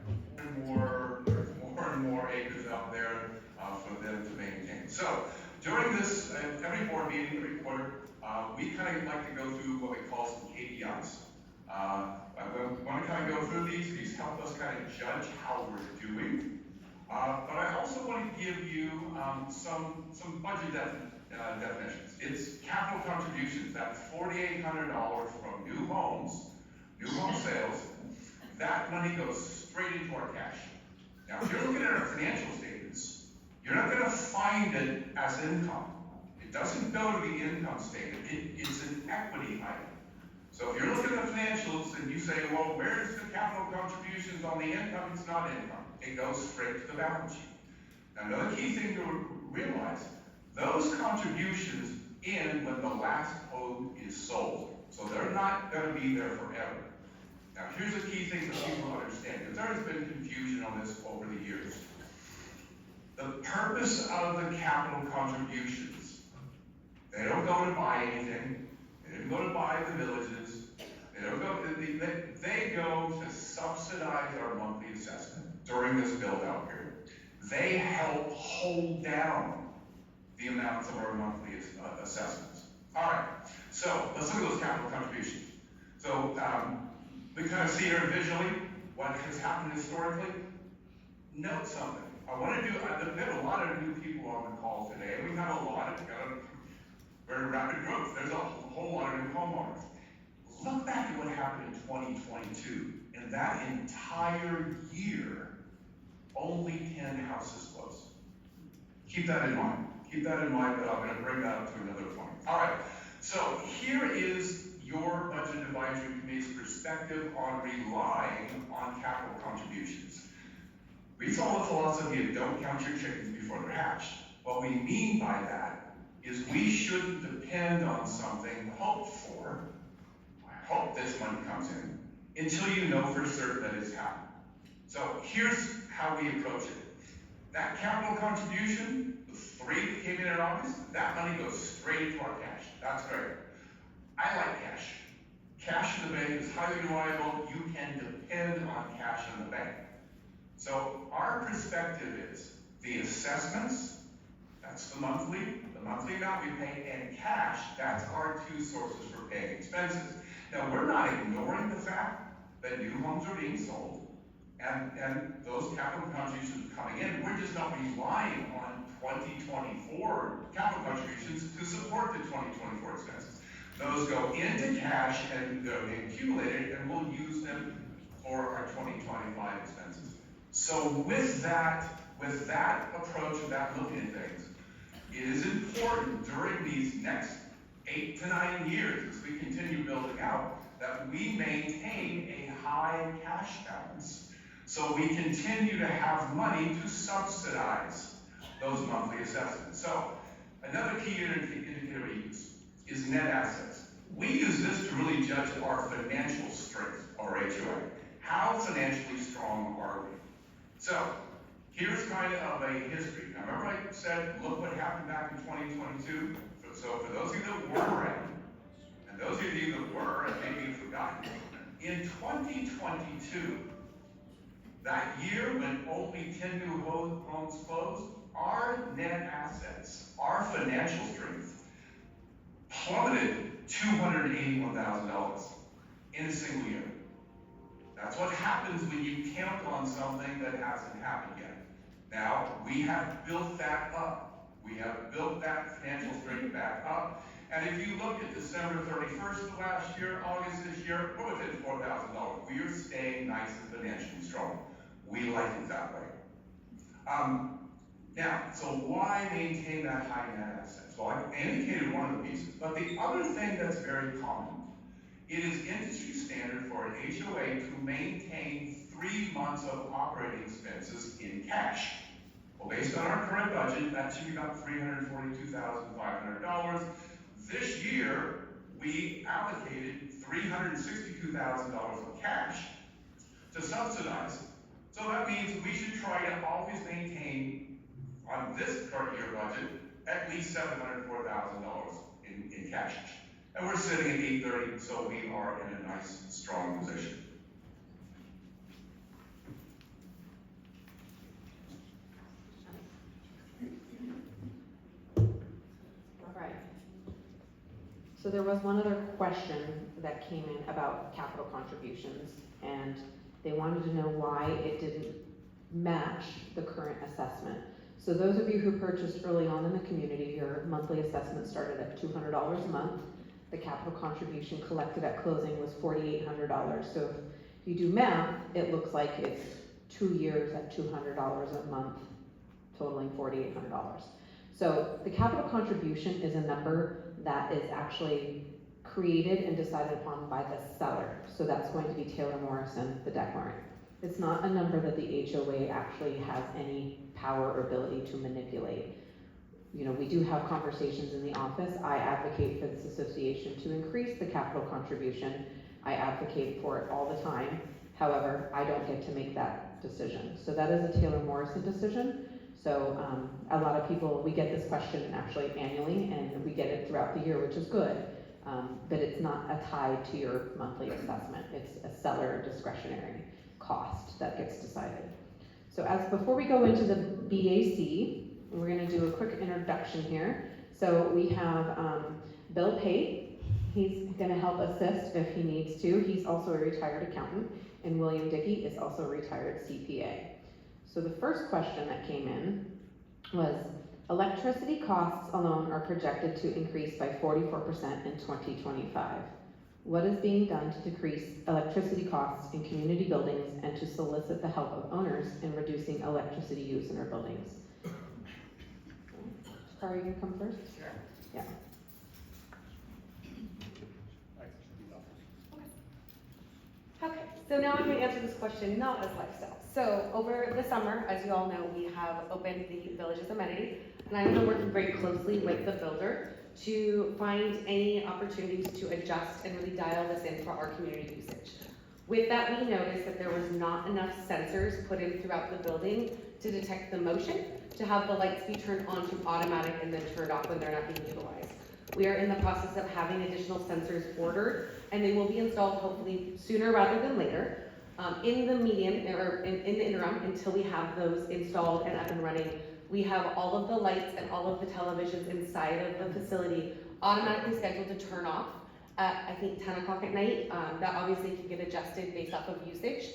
More and more acres out there for them to maintain. So during this, every board meeting, every quarter, we kind of like to go through what we call some KPIs. I want to kind of go through these help us kind of judge how we're doing. But I also want to give you some budget definitions. It's capital contributions, that's $4,800 from new home sales. That money goes straight into our cash. Now, if you're looking at our financial statements, you're not going to find it as income. It doesn't go to the income statement. It's an equity item. So if you're looking at financials and you say, well, where's the capital contributions on the income? It's not income. It goes straight to the balance sheet. Now, another key thing to realize, those contributions end when the last home is sold. So they're not going to be there forever. Now, here's a key thing that people understand, because there has been confusion on this over the years. The purpose of the capital contributions, they don't go to buy anything. They didn't go to buy the villages. They go to subsidize our monthly assessment during this build-out period. They help hold down the amounts of our monthly assessments. All right, so let's look at those capital contributions. So we kind of see here visually what has happened historically. Note something. I want to do, we have a lot of new people on the call today. We have a lot of very rapid growth. There's a whole lot of new homeowners. Look back at what happened in 2022. In that entire year, only 10 houses closed. Keep that in mind. Keep that in mind, but I'm going to bring that up to another point. All right, so here is your Budget Advisory Committee's perspective on relying on capital contributions. We follow the philosophy of don't count your chickens before they're hatched. What we mean by that is we shouldn't depend on something hoped for, I hope this money comes in, until you know for certain that it's happened. So here's how we approach it. That capital contribution, the 3 that came in August, that money goes straight into our cash. That's great. I like cash. Cash in the bank is highly reliable. You can depend on cash in the bank. So our perspective is the assessments, that's the monthly amount we pay, and cash, that's our 2 sources for paying expenses. Now, we're not ignoring the fact that new homes are being sold and those capital contributions are coming in. We're just not relying on 2024 capital contributions to support the 2024 expenses. Those go into cash and they're accumulated, and we'll use them for our 2025 expenses. So with that approach of that looking at things, it is important during these next 8 to 9 years, as we continue building out, that we maintain a high cash balance, so we continue to have money to subsidize those monthly assessments. So another key indicator we use is net assets. We use this to really judge our financial strength, our HOA. How financially strong are we? So here's kind of a history. Now remember I said, look what happened back in 2022? So for those of you that were around, and those of you that were, and maybe you've forgotten, in 2022, that year when only 10 new homes closed, our net assets, our financial strength, plummeted $281,000 in a single year. That's what happens when you count on something that hasn't happened yet. Now, we have built that up. We have built that financial strength back up. And if you look at December 31st of last year, August this year, we're within $4,000. We are staying nice and financially strong. We like it that way. Now, so why maintain that high net assets? Well, I indicated one of the pieces, but the other thing that's very common, it is industry standard for an HOA to maintain 3 months of operating expenses in cash. Well, based on our current budget, that should be about $342,500. This year, we allocated $362,000 of cash to subsidize. So that means we should try to always maintain, on this current year budget, at least $704,000 in cash. And we're sitting at 830, so we are in a nice, strong position. All right. So there was one other question that came in about capital contributions, and they wanted to know why it didn't match the current assessment. So those of you who purchased early on in the community, your monthly assessment started at $200 a month. The capital contribution collected at closing was $4,800. So if you do math, it looks like it's 2 years at $200 a month, totaling $4,800. So the capital contribution is a number that is actually created and decided upon by the seller. So that's going to be Taylor Morrison, the declarant. It's not a number that the HOA actually has any power or ability to manipulate. You know, we do have conversations in the office. I advocate for this association to increase the capital contribution. I advocate for it all the time. However, I don't get to make that decision. So that is a Taylor Morrison decision. So a lot of people, we get this question actually annually, and we get it throughout the year, which is good. But it's not a tie to your monthly assessment. It's a seller discretionary cost that gets decided. So before we go into the BAC, we're going to do a quick introduction here. So we have Bill Pate. He's going to help assist if he needs to. He's also a retired accountant, and William Dickey is also a retired CPA. So the first question that came in was, electricity costs alone are projected to increase by 44% in 2025. What is being done to decrease electricity costs in community buildings and to solicit the help of owners in reducing electricity use in our buildings? Are you gonna come first? Sure. Yeah. Okay, so now I'm gonna answer this question not as lifestyle. So over the summer, as you all know, we have opened the village's amenity, and I've been working very closely with the builder to find any opportunities to adjust and really dial this in for our community usage. With that, we noticed that there was not enough sensors put in throughout the building to detect the motion, to have the lights be turned on to automatic and then turned off when they're not being utilized. We are in the process of having additional sensors ordered, and they will be installed hopefully sooner rather than later. In the interim, until we have those installed and up and running, we have all of the lights and all of the televisions inside of the facility automatically scheduled to turn off at, I think, 10 o'clock at night. That obviously can get adjusted based off of usage.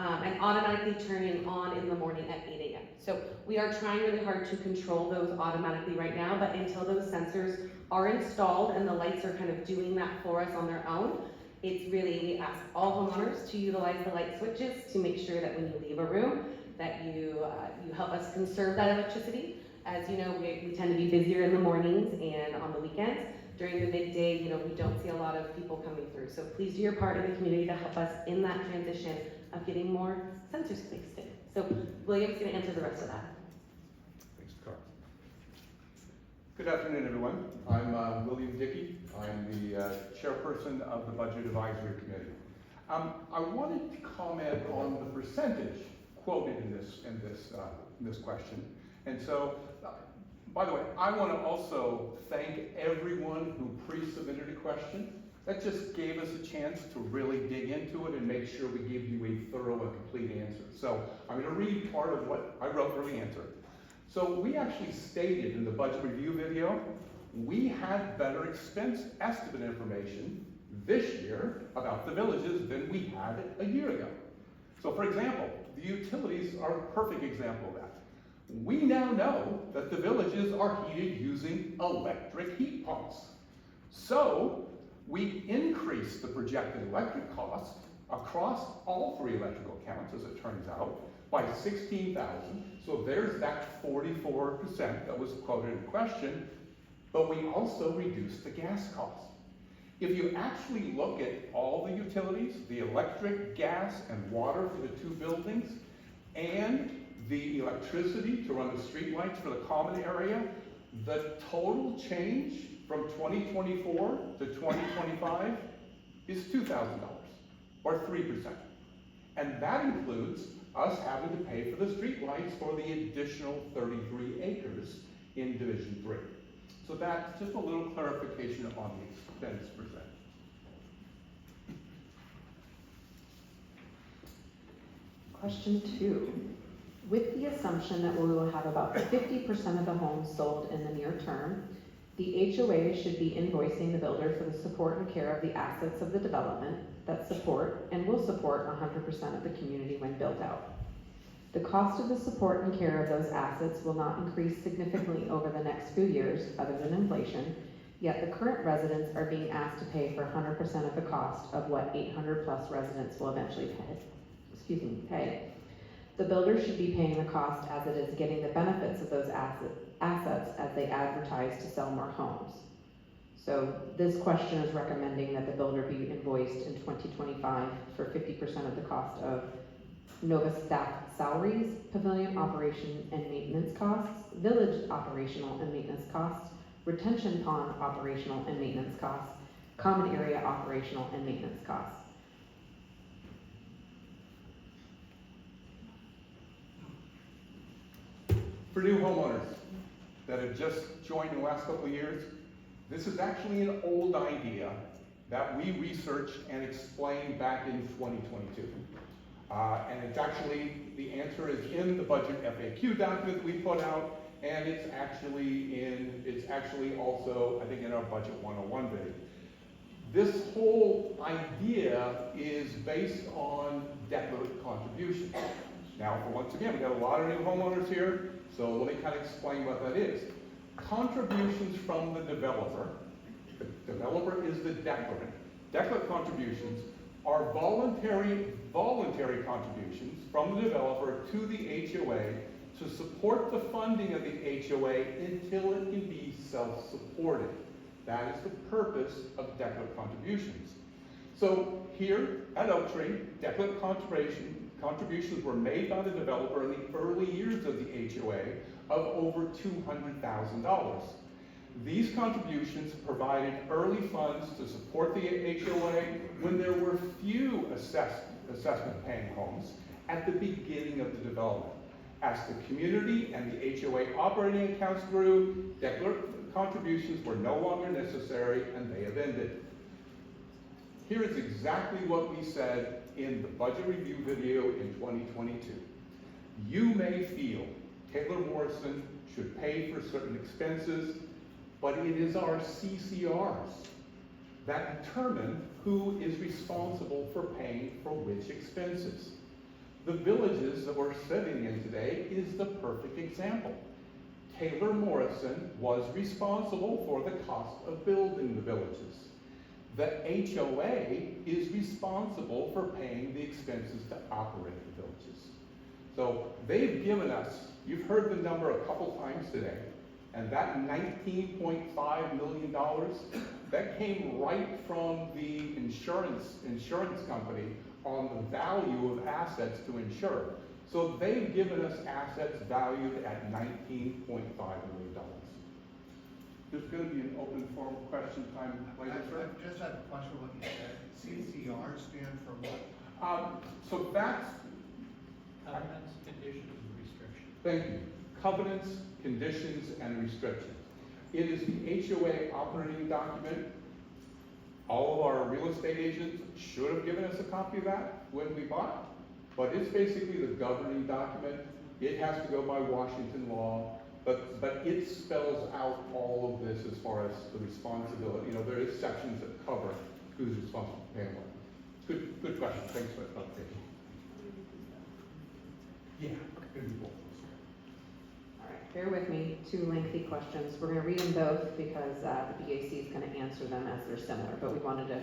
and automatically turning on in the morning at 8 a.m. So we are trying really hard to control those automatically right now, but until those sensors are installed and the lights are kind of doing that for us on their own, it's really, we ask all homeowners to utilize the light switches to make sure that when you leave a room, that you help us conserve that electricity. As you know, we tend to be busier in the mornings and on the weekends. During the midday, we don't see a lot of people coming through. So please do your part in the community to help us in that transition of getting more sensors placed in. So William's gonna answer the rest of that. Thanks, Carl. Good afternoon, everyone. I'm William Dickey. I'm the chairperson of the Budget Advisory Committee. I wanted to comment on the percentage quoted in this question. And so, by the way, I want to also thank everyone who pre-submitted a question. That just gave us a chance to really dig into it and make sure we give you a thorough and complete answer. So I'm going to read part of what I wrote for the answer. So we actually stated in the budget review video, we had better expense estimate information this year about the villages than we had a year ago. So for example, the utilities are a perfect example of that. We now know that the villages are heated using electric heat pumps. So we increased the projected electric cost across all three electrical accounts, as it turns out, by $16,000. So there's that 44% that was quoted in question, but we also reduced the gas cost. If you actually look at all the utilities, the electric, gas, and water for the two buildings, and the electricity to run the street lights for the common area, the total change from 2024 to 2025 is $2,000, or 3%. And that includes us having to pay for the street lights for the additional 33 acres in Division 3. So that's just a little clarification on the expense percent. Question 2. With the assumption that we will have about 50% of the homes sold in the near term, the HOA should be invoicing the builder for the support and care of the assets of the development that support and will support 100% of the community when built out. The cost of the support and care of those assets will not increase significantly over the next few years, other than inflation, yet the current residents are being asked to pay for 100% of the cost of what 800 plus residents will eventually pay. The builder should be paying the cost as it is getting the benefits of those assets as they advertise to sell more homes. So this question is recommending that the builder be invoiced in 2025 for 50% of the cost of Nova staff salaries, pavilion operation and maintenance costs, village operational and maintenance costs, retention pond operational and maintenance costs, common area operational and maintenance costs. For new homeowners that have just joined in the last couple of years, this is actually an old idea that we researched and explained back in 2022. And it's actually, the answer is in the budget FAQ document that we put out, and it's actually also, I think, in our budget 101 video. This whole idea is based on declarant contributions. Now, once again, we got a lot of new homeowners here, so let me kind of explain what that is. Contributions from the developer is the declarant. Declarant contributions are voluntary contributions from the developer to the HOA to support the funding of the HOA until it can be self-supported. That is the purpose of declarant contributions. So here at Oak Tree, declarant contributions were made by the developer in the early years of the HOA of over $200,000. These contributions provided early funds to support the HOA when there were few assessment paying homes at the beginning of the development. As the community and the HOA operating accounts grew, declarant contributions were no longer necessary and they have ended. Here is exactly what we said in the budget review video in 2022. You may feel Taylor Morrison should pay for certain expenses, but it is our CCRs that determine who is responsible for paying for which expenses. The villages that we're sitting in today is the perfect example. Taylor Morrison was responsible for the cost of building the villages. The HOA is responsible for paying the expenses to operate the villages. So they've given us, you've heard the number a couple times today, and that $19.5 million, that came right from the insurance company on the value of assets to insure. So they've given us assets valued at $19.5 million. There's going to be an open forum question time later, sir. I just have a question what you said. CCR stand for what? So that's, Covenants, conditions, and restrictions. thank you, covenants, conditions, and restrictions. It is the HOA operating document. All of our real estate agents should have given us a copy of that when we bought, but it's basically the governing document. It has to go by Washington law, but it spells out all of this as far as the responsibility. You know, there is sections that cover who's responsible for paying what. Good question. Thanks for that clarification. Yeah, good people. All right, bear with me, 2 lengthy questions. We're gonna read them both because the BAC is gonna answer them as they're similar, but we wanted to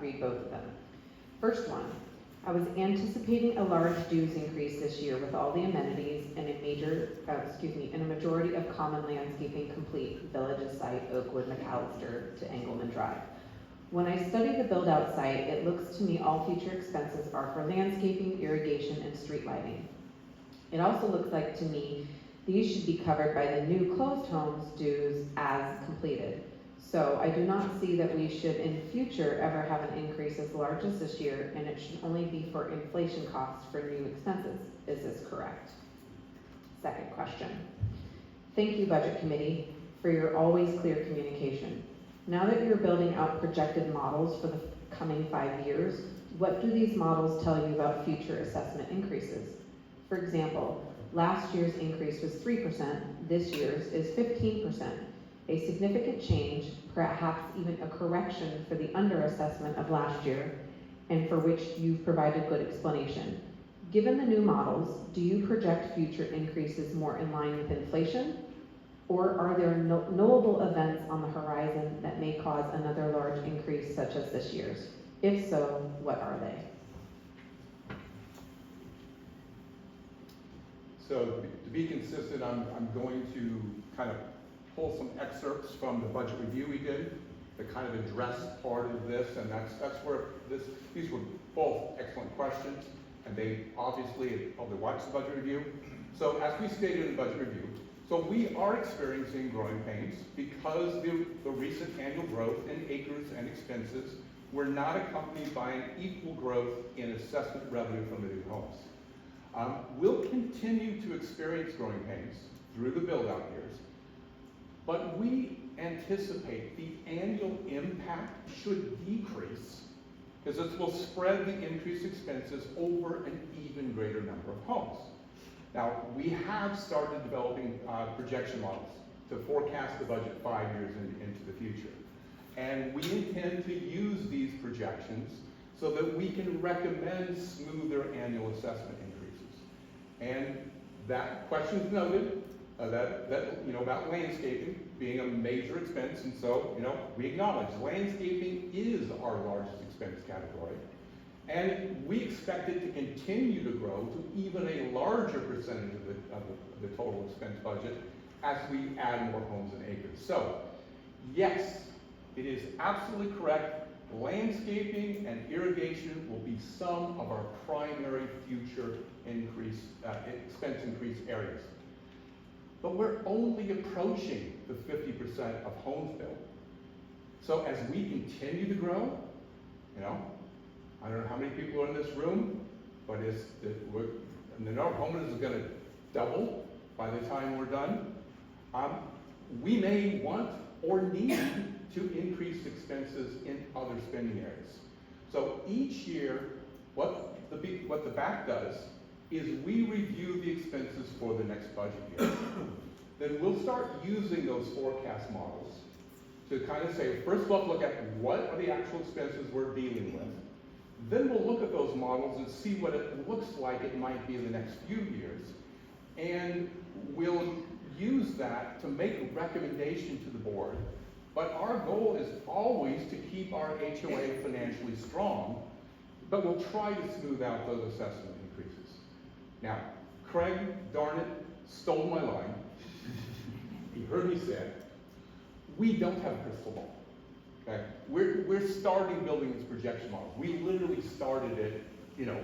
read both of them. First one, I was anticipating a large dues increase this year with all the amenities and and a majority of common landscaping complete, Villages site, Oakwood, McAllister to Engelman Drive. When I study the build-out site, it looks to me all future expenses are for landscaping, irrigation, and street lighting. It also looks like to me these should be covered by the new closed homes dues as completed. So I do not see that we should in future ever have an increase as large as this year, and it should only be for inflation costs for new expenses. Is this correct? Second question. Thank you, Budget Committee, for your always clear communication. Now that you're building out projected models for the coming 5 years, what do these models tell you about future assessment increases? For example, last year's increase was 3%, this year's is 15%. A significant change, perhaps even a correction for the underassessment of last year, and for which you've provided good explanation. Given the new models, do you project future increases more in line with inflation? Or are there knowable events on the horizon that may cause another large increase such as this year's? If so, what are they? So to be consistent, I'm going to kind of pull some excerpts from the budget review we did to kind of address part of this, and that's where these were both excellent questions, and they obviously probably watched the budget review. So as we stated in the budget review, so we are experiencing growing pains because the recent annual growth in acres and expenses were not accompanied by an equal growth in assessment revenue from the new homes. We'll continue to experience growing pains through the build-out years, but we anticipate the annual impact should decrease because this will spread the increased expenses over an even greater number of homes. Now, we have started developing projection models to forecast the budget 5 years into the future. And we intend to use these projections so that we can recommend smoother annual assessment increases. And that question is noted, about landscaping being a major expense, and so, we acknowledge landscaping is our largest expense category. And we expect it to continue to grow to even a larger percentage of the total expense budget as we add more homes and acres. So, yes, it is absolutely correct. Landscaping and irrigation will be some of our primary future expense increase areas. But we're only approaching the 50% of homes built. So as we continue to grow, I don't know how many people are in this room, but the number of homeowners is going to double by the time we're done. We may want or need to increase expenses in other spending areas. So each year, what the BAC does is we review the expenses for the next budget year. Then we'll start using those forecast models to kind of say, first we'll look at what are the actual expenses we're dealing with. Then we'll look at those those models and see what it looks like it might be in the next few years. And we'll use that to make a recommendation to the board. But our goal is always to keep our HOA financially strong, but we'll try to smooth out those assessment increases. Now, Craig, darn it, stole my line. He heard me say, we don't have a crystal ball. Okay? We're starting building this projection model. We literally started it, you know,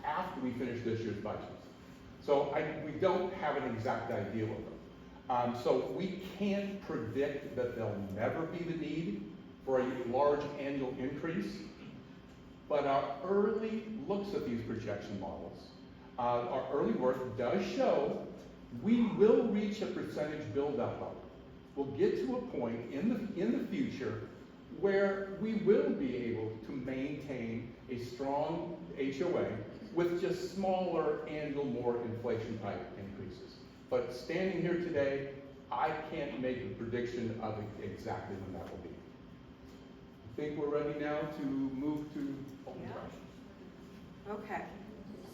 after we finished this year's budgets. So we don't have an exact idea of them. So we can't predict that there'll never be the need for a large annual increase. But our early looks at these projection models, our early work does show we will reach a percentage build-out level. We'll get to a point in the future where we will be able to maintain a strong HOA with just smaller annual, more inflation type increases. But standing here today, I can't make a prediction of exactly when that will be. I think we're ready now to move to open questions. Okay.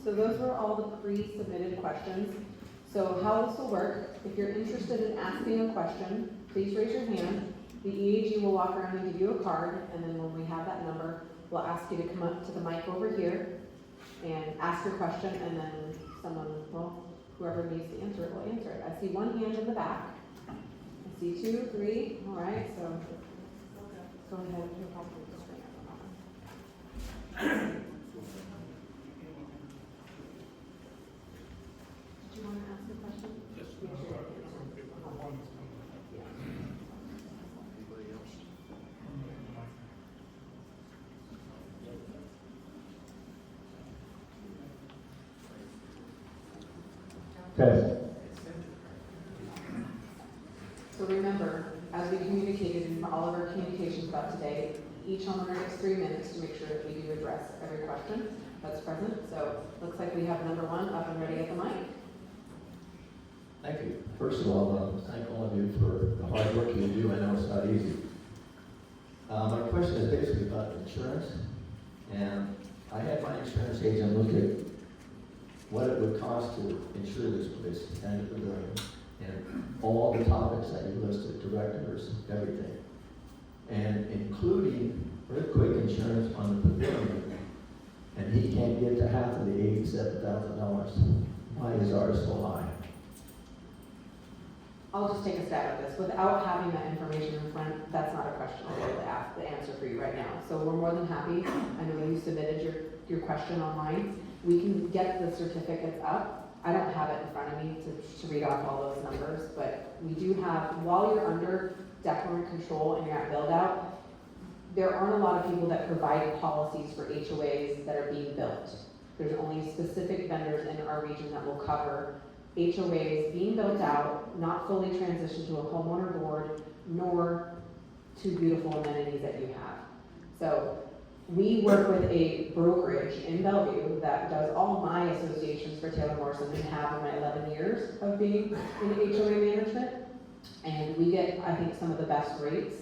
So those were all the pre-submitted questions. So how this will work, if you're interested in asking a question, please raise your hand. The EAG will walk around and give you a card, and then when we have that number, we'll ask you to come up to the mic over here and ask your question, and then someone, well, whoever needs to answer it will answer it. I see one hand in the back. I see 2, 3, all right, so go ahead. You'll probably just bring up on. Did you want to ask a question? Yes. Okay. So remember, as we communicated in all of our communications about today, each homeowner gets 3 minutes to make sure that we do address every question that's present. So looks like we have number 1 up and ready at the mic. Thank you. First of all, thank all of you for the hard work you do. I know it's not easy. My question is basically about insurance. And I had my insurance agent look at what it would cost to insure this place and the pavilion, and all the topics that you listed, directors, everything. And including earthquake insurance on the pavilion. And he can't get to half of the $87,000. Why is ours so high? I'll just take a stab at this. Without having that information in front, that's not a question I'll be able to ask the answer for you right now. So we're more than happy. I know you submitted your question online. We can get the certificates up. I don't have it in front of me to read off all those numbers, but we do have, while you're under declarant control and you're at build out, there aren't a lot of people that provide policies for HOAs that are being built. There's only specific vendors in our region that will cover HOAs being built out, not fully transitioned to a homeowner board, nor to beautiful amenities that you have. So we work with a brokerage in Bellevue that does all my associations for Taylor Morrison and have in my 11 years of being in HOA management. And we get, I think, some of the best rates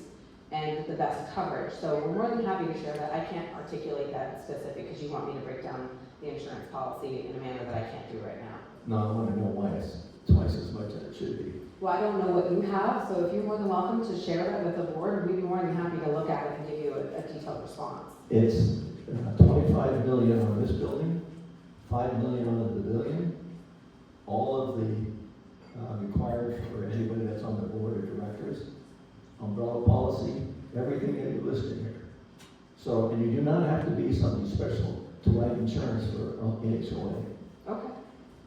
and the best coverage. So we're more than happy to share that. I can't articulate that specific because you want me to break down the insurance policy in a manner that I can't do right now. No, I want to know why it's twice as much as it should be. Well, I don't know what you have, so if you're more than welcome to share that with the board, we'd be more than happy to look at it and give you a detailed response. It's 25 million on this building, 5 million on the pavilion, all of the required for anybody that's on the board of directors, umbrella policy, everything that you listed here. So, and you do not have to be something special to write insurance for an HOA. Okay.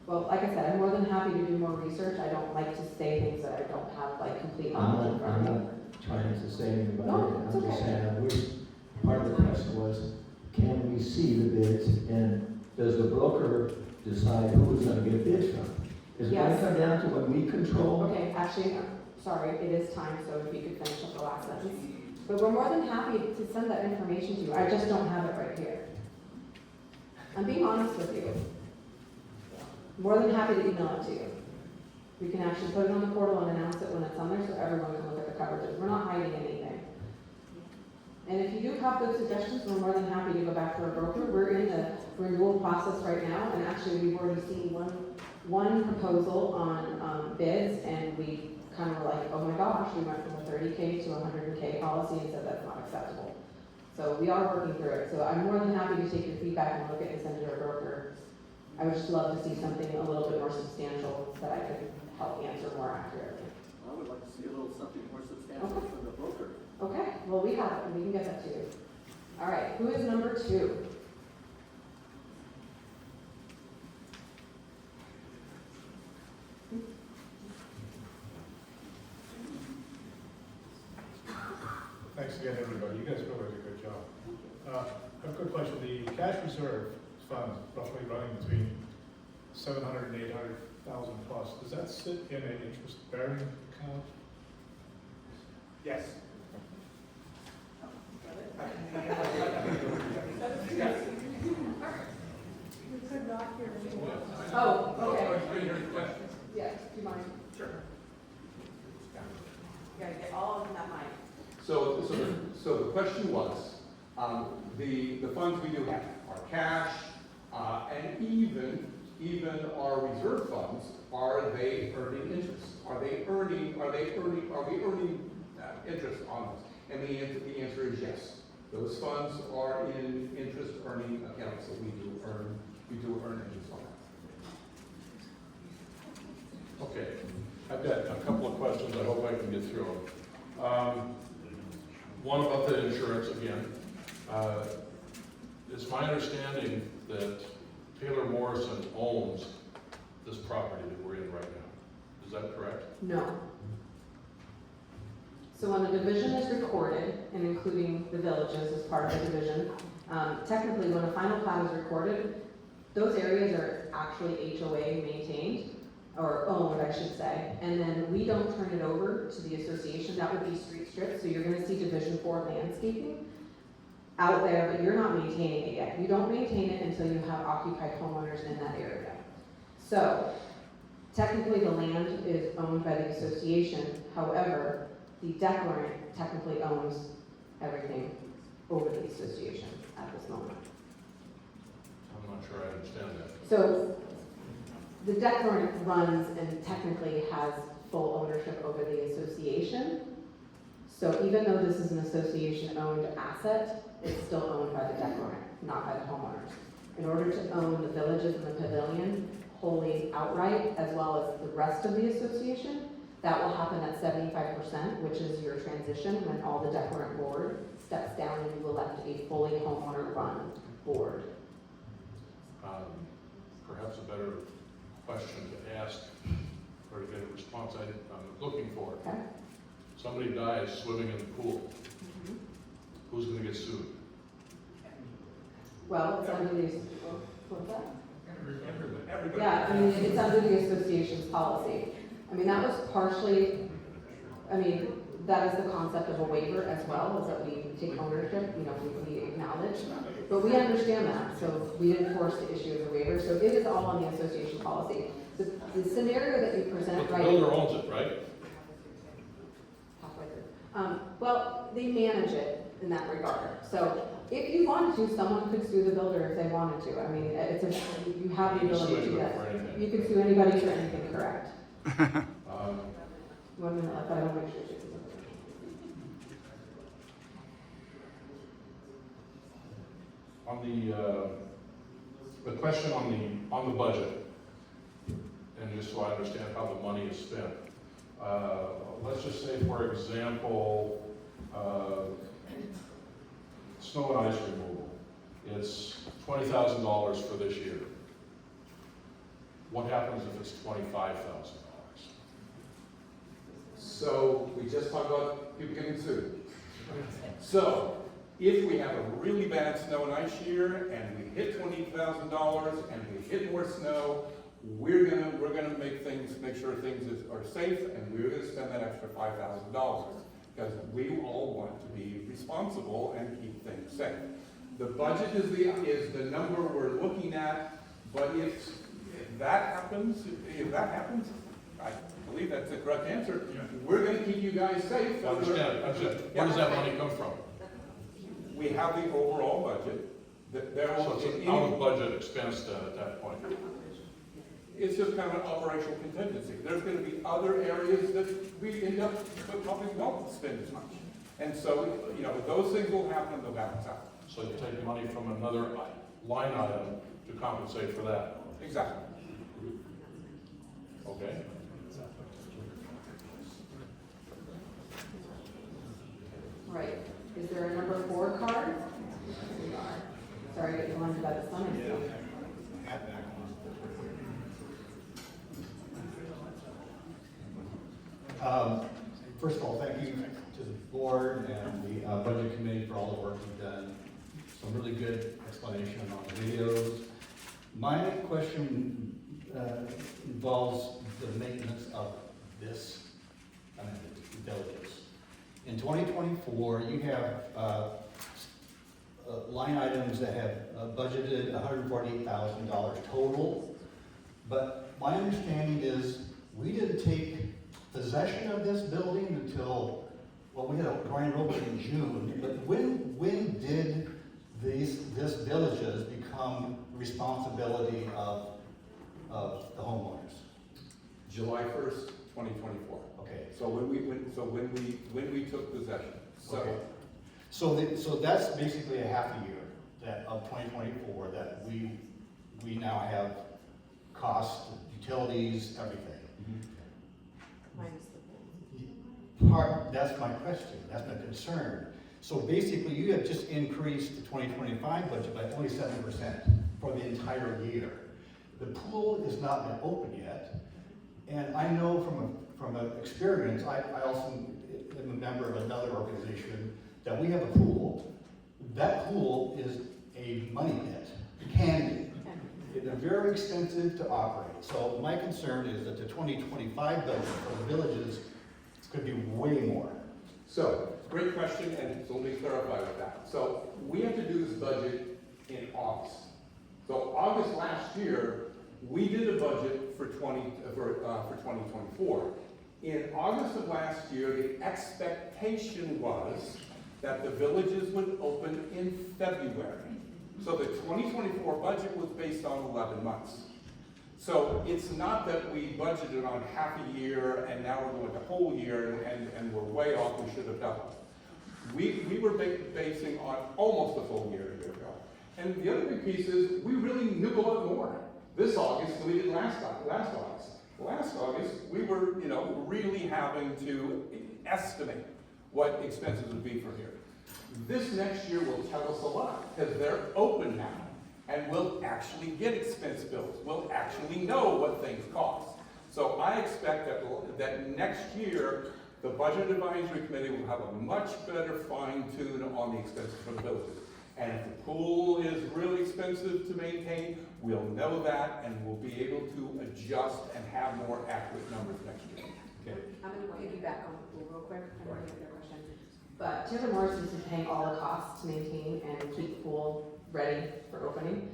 Well, like I said, I'm more than happy to do more research. I don't like to say things that I don't have like complete knowledge in front I'm of me. not trying to say anything about No, it. it's I'm just okay. saying, part of the question was, can we see the bids, and does the broker decide who's gonna get bids from? Is it gonna Yes. come down to what we control? Okay, actually, sorry, it is time, so if you could finish up the last sentence. But we're more than happy to send that information to you. I just don't have it right here. I'm being honest with you. More than happy to email it to you. We can actually put it on the portal and announce it when it's on there so everyone can look at the coverages. We're not hiding anything. And if you do have good suggestions, we're more than happy to go back to our broker. We're in the renewal process right now, and actually, we've already seen one proposal on bids, and we kind of were like, oh my gosh, we went from a 30K to a 100K policy and said that's not acceptable. So we are working through it. So I'm more than happy to take your feedback and look at and send it to our broker. I would just love to see something a little bit more substantial that I could help answer more accurately. I would like to see a little something more substantial from the broker. Okay, well, we have it. We can get that to you. All right, who is number 2? Thanks again, everybody. You guys really did a good job. I have a quick question. The cash reserve fund, roughly running between 700 and 800,000 plus, does that sit in an interest-bearing account? Yes. Oh, okay. Yes, do you mind? Sure. You gotta get all of that mic. So the question was, the funds we do have are cash, and even our reserve funds, are they earning interest? Are we earning interest on those? And the answer is yes. Those funds are in interest earning accounts, so we do earn interest on that. Okay, I've got a couple of questions, I hope I can get through them. One about the insurance again. It's my understanding that Taylor Morrison owns this property that we're in right now. Is that correct? No. So when a division is recorded, and including the villages as part of the division, technically when a final plat is recorded, those areas are actually HOA maintained, or owned, I should say, and then we don't turn it over to the association. That would be street strips, so you're gonna see Division 4 landscaping out there, but you're not maintaining it yet. You don't maintain it until you have occupied homeowners in that area. So technically the land is owned by the association, however, the declarant technically owns everything over the association at this moment. I'm not sure I understand that. So the declarant runs and technically has full ownership over the association. So even though this is an association-owned asset, it's still owned by the declarant, not by the homeowners. In order to own the villages and the pavilion wholly outright, as well as the rest of the association, that will happen at 75%, which is your transition when all the declarant board steps down and you elect a fully homeowner-run board. Perhaps a better question to ask, or to get a response I'm looking for. Okay? Somebody dies swimming in the pool. Who's gonna get sued? Well, it's under the, what's that? Everybody. Yeah, I mean, it's under the association's policy. I mean, that was partially, I mean, that is the concept of a waiver as well, is that we take ownership, you know, we acknowledge. But we understand that, so we didn't force the issue as a waiver, so it is all on the association policy. The scenario that you present, But right? the builder owns it, right? Halfway through. Well, they manage it in that regard. So if you wanted to, someone could sue the builder if they wanted to. I mean, it's a, you have the You can sue ability to do anybody that. for anything. You can sue anybody for anything, correct? Um, 1 minute left, but I want to make sure she can. On the question on the budget, and just so I understand how the money is spent. Let's just say, for example, snow and ice removal. It's $20,000 for this year. What happens if it's $25,000? So we just talked about people getting sued. So if we have a really bad snow and ice year and we hit $20,000 and we hit more snow, we're gonna make sure things are safe, and we're gonna spend that extra $5,000 because we all want to be responsible and keep things safe. The budget is the number we're looking at, but if that happens, I believe that's the correct answer. We're gonna keep you guys safe. Understand. Where does that money come from? we have the overall budget, there So will, it's an out-of-budget expense then at that point. it's just kind of an operational contingency. There's gonna be other areas that we end up, but probably won't spend as much. And so, you know, those things will happen and they'll balance out. So you take money from another line item to compensate for that, Exactly. okay? Right, is there a number 4 card? Sorry, I get blinded by the sun. I see. First of all, thank you to the board and the budget committee for all the work you've done. Some really good explanation on the videos. My question involves the maintenance of this, the villages. In 2024, you have line items that have budgeted $148,000 total. But my understanding is we didn't take possession of this building until, well, we had a grand opening in June, but when did this villages become responsibility of the homeowners? July 1st, 2024. Okay. So when we took possession. Okay. So that's basically a half a year that of 2024 that we now have costs, utilities, everything. That's my question, that's my concern. So basically, you have just increased the 2025 budget by only 7% for the entire year. The pool is not been open yet, and I know from experience, I also am a member of another organization, that we have a pool. That pool is a money pit, it can be. They're very expensive to operate. So my concern is that the 2025 budget for the villages could be way more. So, great question, and so let me clarify with that. So, we have to do this budget in August. So, August last year, we did a budget for 2024. In August of last year, the expectation was that the villages would open in February. So the 2024 budget was based on 11 months. So it's not that we budgeted on half a year and now we're going the whole year and we're way off, we should have doubled. We were basing on almost a full year a year ago. And the other big piece is we really knew a lot more this August than we did last August. Last August, we were, really having to estimate what expenses would be for here. This next year will tell us a lot because they're open now. And we'll actually get expense bills. We'll actually know what things cost. So I expect that next year, the Budget Advisory Committee will have a much better fine tune on the expenses for the villages. And if the pool is really expensive to maintain, we'll know that and we'll be able to adjust and have more accurate numbers next year. Okay. I'm going to piggyback on the pool real quick. I know you have your question. But Taylor Morrison is paying all the costs to maintain and keep the pool ready for opening.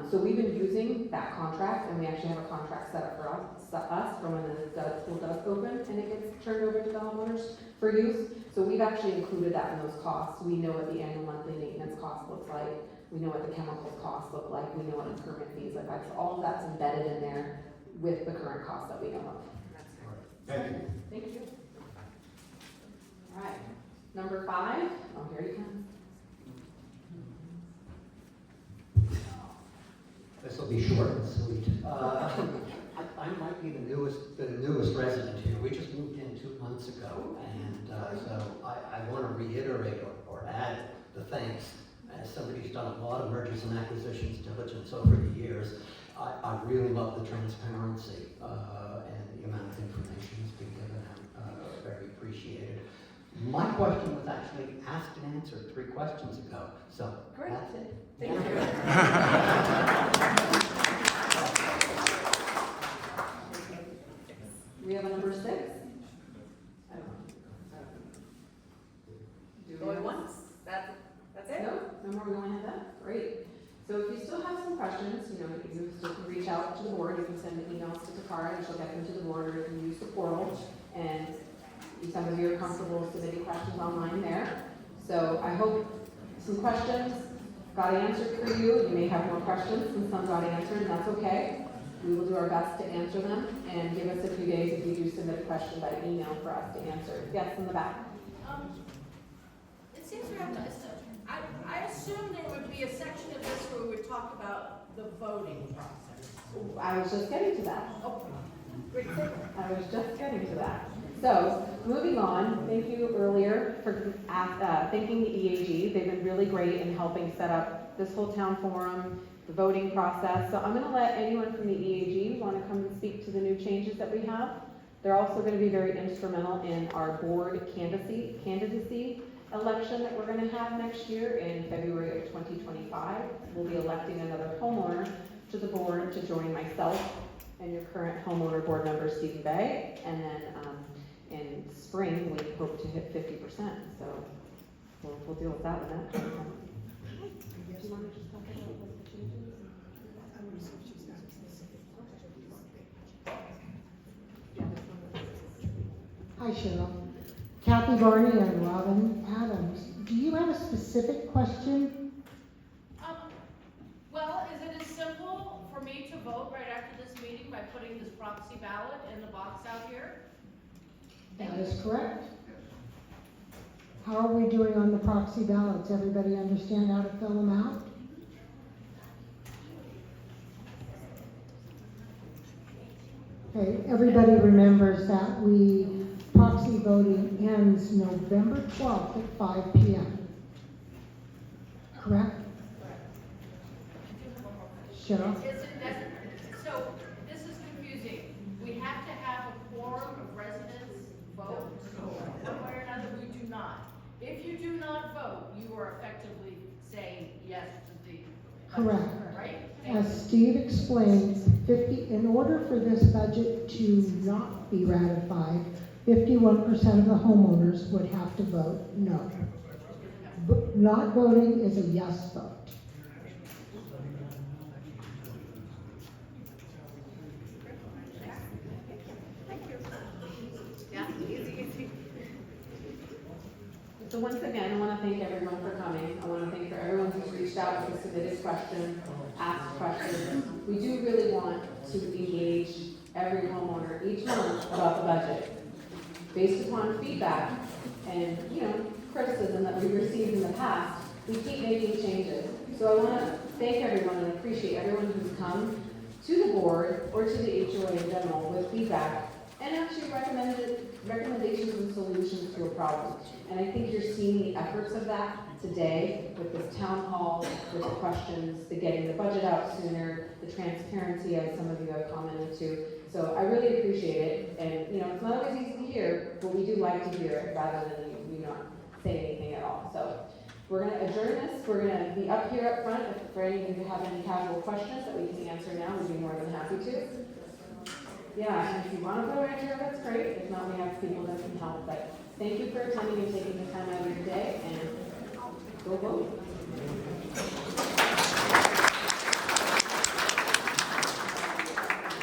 So we've been using that contract, and we actually have a contract set up for us for when the pool does open and it gets turned over to the homeowners for use. So we've actually included that in those costs. We know what the annual monthly maintenance cost looks like. We know what the chemicals costs look like. We know what the permit fees look like. So all of that's embedded in there with the current costs that we know of. Thank you. Thank you. All right, number 5. Oh, here you come. This will be short and sweet. I might be the newest resident here. We just moved in 2 months ago, and so I want to reiterate or add the thanks. As somebody who's done a lot of mergers and acquisitions diligence over the years, I really love the transparency and the amount of information that's been given. I'm very appreciated. My question was actually asked and answered 3 questions ago, so Great. that's it. Thank you. We have a number 6. I don't know. Do we Going have- once, that's it? No more going ahead then? Great. So if you still have some questions, you still can reach out to the board. You can send emails to Takara and she'll get them to the board, or you can use the portal. And some of you are comfortable submitting questions online there. So I hope some questions got answered for you. You may have more questions and some got answered, and that's okay. We will do our best to answer them, and give us a few days if you do submit a question by email for us to answer. Yes, in the back. It seems we have to, I assume there would be a section of this where we would talk about the voting process. I was just getting to that. Oh, great. I was just getting to that. So, moving on, thank you earlier for thanking the EAG. They've been really great in helping set up this whole town forum, the voting process. So I'm going to let anyone from the EAG want to come and speak to the new changes that we have. They're also going to be very instrumental in our board candidacy election that we're going to have next year in February of 2025. We'll be electing another homeowner to the board to join myself and your current homeowner board member, Stephen Bay. And then in spring, we hope to hit 50%. So we'll deal with that when that comes up. Do you want to just talk about what the changes? Hi Cheryl. Kathy Barney and Robin Adams. Do you have a specific question? Well, is it as simple for me to vote right after this meeting by putting this proxy ballot in the box out here? That is correct. How are we doing on the proxy ballots? Everybody understand how to fill them out? Okay, everybody remembers that proxy voting ends November 12th at 5 p.m. Correct? Cheryl? So, this is confusing. We have to have a quorum of residents vote, one way or another, we do not. If you do not vote, you are effectively saying yes to the budget, Correct. right? As Steve explained, in order for this budget to not be ratified, 51% of the homeowners would have to vote no. But not voting is a yes vote. So once again, I want to thank everyone for coming. I want to thank for everyone who's reached out and submitted questions, asked questions. We do really want to engage every homeowner each month about the budget. Based upon feedback and, criticism that we've received in the past, we keep making changes. So I want to thank everyone and appreciate everyone who's come to the board or to the HOA in general with feedback and actually recommendations and solutions to a problem. And I think you're seeing the efforts of that today with this town hall, with the questions, the getting the budget out sooner, the transparency as some of you have commented to. So I really appreciate it. And it's not always easy to hear, but we do like to hear it rather than you not say anything at all. So we're going to adjourn this. We're going to be up here up front for any of you who have any casual questions that we can answer now. We'd be more than happy to. Yeah, and if you want to go right here, that's great. If not, we have people that can help. But thank you for attending and taking the time out of your day, and go vote.